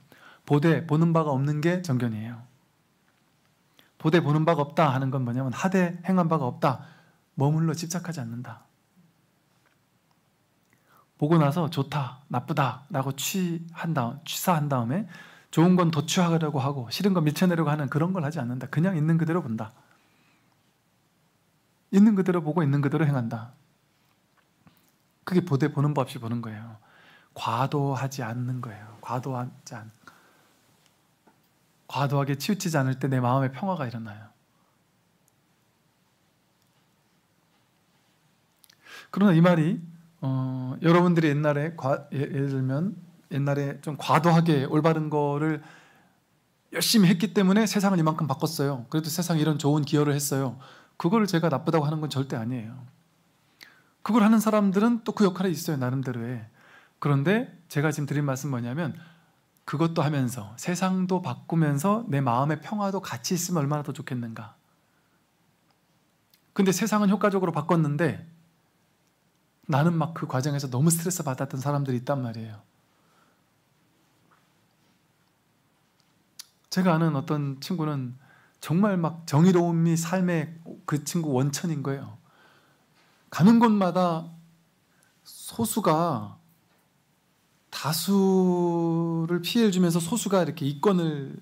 보되 보는 바가 없는 게 정견이에요. 보되 보는 바가 없다 하는 건 뭐냐면 하되 행한 바가 없다. 머물러 집착하지 않는다. 보고 나서 좋다, 나쁘다 라고 취사한 다음에 좋은 건 도취하려고 하고 싫은 건 밀쳐내려고 하는 그런 걸 하지 않는다. 그냥 있는 그대로 본다. 있는 그대로 보고 있는 그대로 행한다. 그게 보되 보는 법 없이 보는 거예요. 과도하지 않는 거예요. 과도하게 치우치지 않을 때 내 마음에 평화가 일어나요. 그러나 이 말이 여러분들이 옛날에 예를 들면 옛날에 좀 과도하게 올바른 거를 열심히 했기 때문에 세상을 이만큼 바꿨어요. 그래도 세상에 이런 좋은 기여를 했어요. 그걸 제가 나쁘다고 하는 건 절대 아니에요. 그걸 하는 사람들은 또 그 역할이 있어요. 나름대로의. 그런데 제가 지금 드린 말씀은 뭐냐면 그것도 하면서 세상도 바꾸면서 내 마음의 평화도 같이 있으면 얼마나 더 좋겠는가. 근데 세상은 효과적으로 바꿨는데 나는 막 그 과정에서 너무 스트레스 받았던 사람들이 있단 말이에요. 제가 아는 어떤 친구는 정말 막 정의로움이 삶의 그 친구 원천인 거예요. 가는 곳마다 소수가 다수를 피해를 주면서 소수가 이렇게 이권을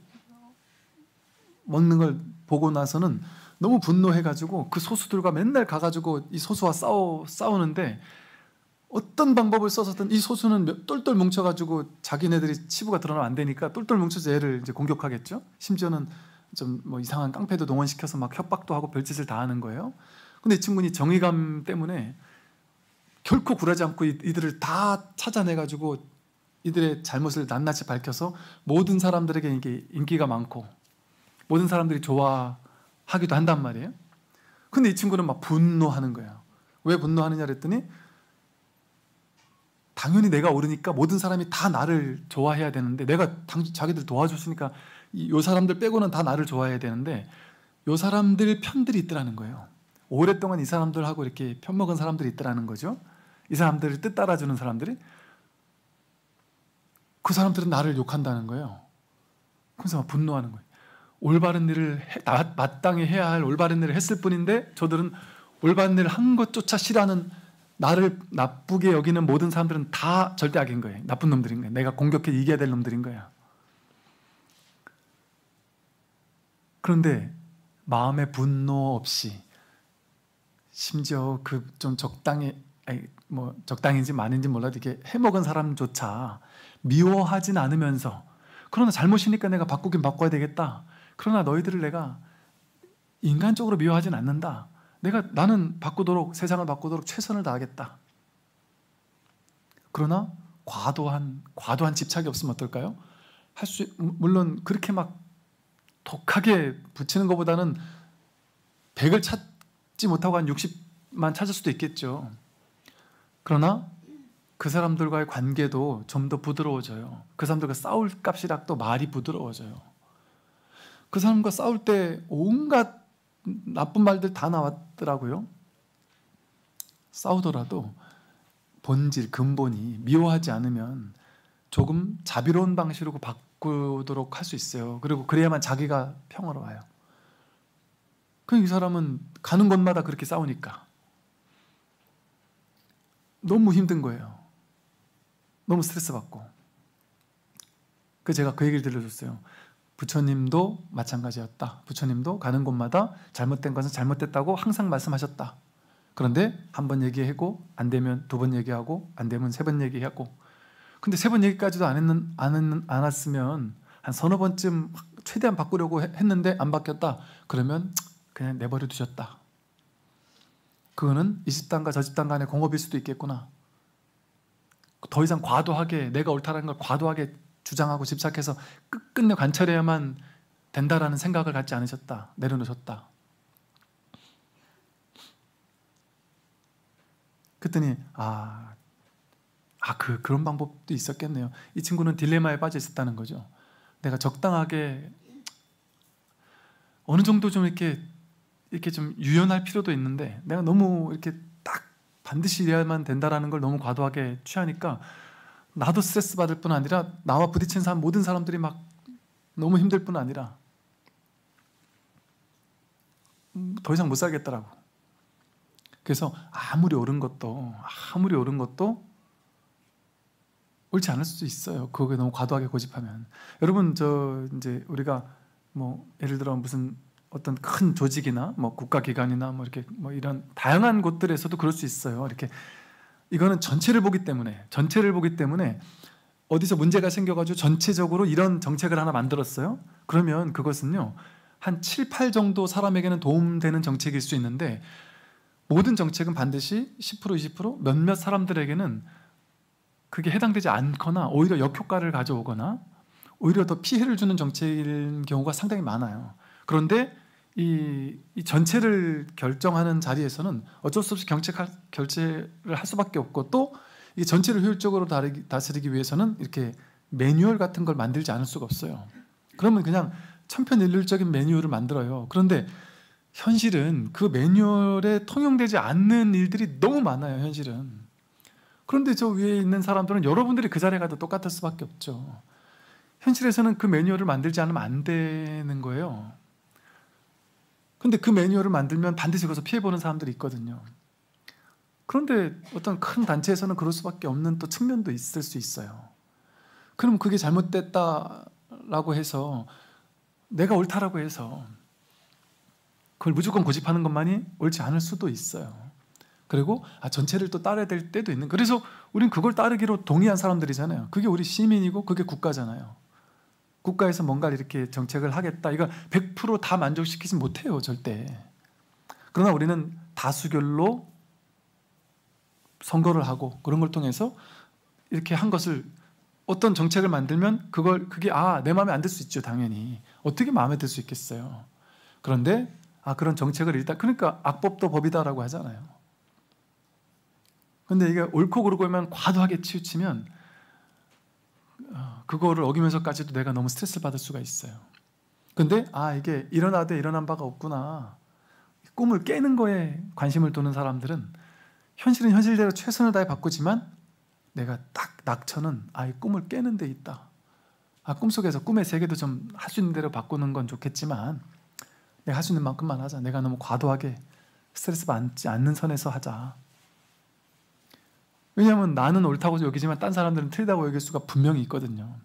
먹는 걸 보고 나서는 너무 분노해가지고 그 소수들과 맨날 가가지고 이 소수와 싸우는데 어떤 방법을 써서든 이 소수는 똘똘 뭉쳐가지고 자기네들이 치부가 드러나면 안 되니까 똘똘 뭉쳐서 얘를 이제 공격하겠죠. 심지어는 좀 뭐 이상한 깡패도 동원시켜서 막 협박도 하고 별짓을 다 하는 거예요. 근데 이 친구는 정의감 때문에 결코 굴하지 않고 이들을 다 찾아내가지고 이들의 잘못을 낱낱이 밝혀서 모든 사람들에게 이게 인기가 많고 모든 사람들이 좋아하기도 한단 말이에요. 근데 이 친구는 막 분노하는 거예요. 왜 분노하느냐 그랬더니 당연히 내가 옳으니까 모든 사람이 다 나를 좋아해야 되는데 내가 자기들 도와줬으니까 이 사람들 빼고는 다 나를 좋아해야 되는데 이 사람들 편들이 있더라는 거예요. 오랫동안 이 사람들하고 이렇게 편먹은 사람들이 있더라는 거죠. 이 사람들을 뜻 따라주는 사람들이. 그 사람들은 나를 욕한다는 거예요. 그래서 막 분노하는 거예요. 올바른 일을 마땅히 해야 할 올바른 일을 했을 뿐인데 저들은 올바른 일을 한 것조차 싫어하는 나를 나쁘게 여기는 모든 사람들은 다 절대 악인 거예요. 나쁜 놈들인 거예요. 내가 공격해 이겨야 될 놈들인 거예요. 그런데 마음의 분노 없이 심지어 그 좀 적당인지 많은지 몰라도 이렇게 해먹은 사람조차 미워하진 않으면서 그러나 잘못이니까 내가 바꾸긴 바꿔야 되겠다. 그러나 너희들을 내가 인간적으로 미워하진 않는다. 나는 세상을 바꾸도록 최선을 다하겠다. 그러나 과도한 집착이 없으면 어떨까요? 물론 그렇게 막 독하게 붙이는 것보다는 100을 찾지 못하고 한 60만 찾을 수도 있겠죠. 그러나 그 사람들과의 관계도 좀 더 부드러워져요. 그 사람들과 싸울 값이락도 말이 부드러워져요. 그 사람과 싸울 때 온갖 나쁜 말들 다 나왔더라고요. 싸우더라도 본질, 근본이 미워하지 않으면 조금 자비로운 방식으로 바꾸도록 할 수 있어요. 그리고 그래야만 자기가 평화로워요. 이 사람은 가는 곳마다 그렇게 싸우니까 너무 힘든 거예요. 너무 스트레스 받고. 제가 그 얘기를 들려줬어요. 부처님도 마찬가지였다. 부처님도 가는 곳마다 잘못된 것은 잘못됐다고 항상 말씀하셨다. 그런데 한 번 얘기하고 안 되면 2번 얘기하고 안 되면 3번 얘기하고, 근데 3번 얘기까지도 안 왔으면 한 서너 번쯤 최대한 바꾸려고 했는데 안 바뀌었다. 그러면 그냥 내버려 두셨다. 그거는 이 집단과 저 집단 간의 공업일 수도 있겠구나. 더 이상 과도하게 내가 옳다라는 걸 과도하게 주장하고 집착해서 끝끝내 관철해야만 된다라는 생각을 갖지 않으셨다. 내려놓으셨다. 그랬더니 그런 방법도 있었겠네요. 이 친구는 딜레마에 빠져 있었다는 거죠. 내가 적당하게 어느 정도 좀 이렇게 좀 유연할 필요도 있는데 내가 너무 이렇게 딱 반드시 이래야만 된다라는 걸 너무 과도하게 취하니까 나도 스트레스 받을 뿐 아니라 나와 부딪힌 모든 사람들이 막 너무 힘들 뿐 아니라 더 이상 못 살겠더라고. 그래서 아무리 옳은 것도 옳지 않을 수도 있어요. 그거에 너무 과도하게 고집하면. 여러분, 이제 우리가 예를 들어 무슨 어떤 큰 조직이나 국가기관이나 이렇게 이런 다양한 곳들에서도 그럴 수 있어요. 이렇게 이거는 전체를 보기 때문에 어디서 문제가 생겨가지고 전체적으로 이런 정책을 하나 만들었어요. 그러면 그것은요 한 7, 8 정도 사람에게는 도움되는 정책일 수 있는데 모든 정책은 반드시 10%, 20% 몇몇 사람들에게는 그게 해당되지 않거나 오히려 역효과를 가져오거나 오히려 더 피해를 주는 정책인 경우가 상당히 많아요. 그런데 이 전체를 결정하는 자리에서는 어쩔 수 없이 결제를 할 수밖에 없고, 또 이 전체를 효율적으로 다스리기 위해서는 이렇게 매뉴얼 같은 걸 만들지 않을 수가 없어요. 그러면 그냥 천편일률적인 매뉴얼을 만들어요. 그런데 현실은 그 매뉴얼에 통용되지 않는 일들이 너무 많아요. 현실은. 그런데 저 위에 있는 사람들은 여러분들이 그 자리에 가도 똑같을 수밖에 없죠. 현실에서는 그 매뉴얼을 만들지 않으면 안 되는 거예요. 근데 그 매뉴얼을 만들면 반드시 거기서 피해보는 사람들이 있거든요. 그런데 어떤 큰 단체에서는 그럴 수밖에 없는 또 측면도 있을 수 있어요. 그럼 그게 잘못됐다라고 해서 내가 옳다라고 해서 그걸 무조건 고집하는 것만이 옳지 않을 수도 있어요. 그리고 전체를 또 따라야 될 때도 있는. 그래서 우린 그걸 따르기로 동의한 사람들이잖아요. 그게 우리 시민이고 그게 국가잖아요. 국가에서 뭔가 이렇게 정책을 하겠다. 이거 100% 다 만족시키지 못해요. 절대. 그러나 우리는 다수결로 선거를 하고 그런 걸 통해서 이렇게 한 것을 어떤 정책을 만들면 그게 내 마음에 안 들 수 있죠. 당연히. 어떻게 마음에 들 수 있겠어요. 그런데 그런 정책을 일단, 그러니까 악법도 법이다라고 하잖아요. 근데 이게 옳고 그르고만 과도하게 치우치면 그거를 어기면서까지도 내가 너무 스트레스를 받을 수가 있어요. 근데 이게 일어나되 일어난 바가 없구나. 꿈을 깨는 거에 관심을 두는 사람들은 현실은 현실대로 최선을 다해 바꾸지만 내가 딱 낙천은 이 꿈을 깨는 데 있다. 꿈속에서 꿈의 세계도 좀 할 수 있는 대로 바꾸는 건 좋겠지만 내가 할 수 있는 만큼만 하자. 내가 너무 과도하게 스트레스 받지 않는 선에서 하자. 왜냐하면 나는 옳다고 여기지만 딴 사람들은 틀리다고 여길 수가 분명히 있거든요.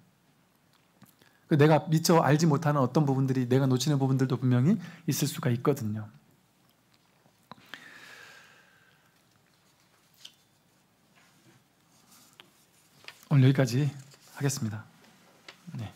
내가 미처 알지 못하는 어떤 부분들이, 내가 놓치는 부분들도 분명히 있을 수가 있거든요. 오늘 여기까지 하겠습니다. 네.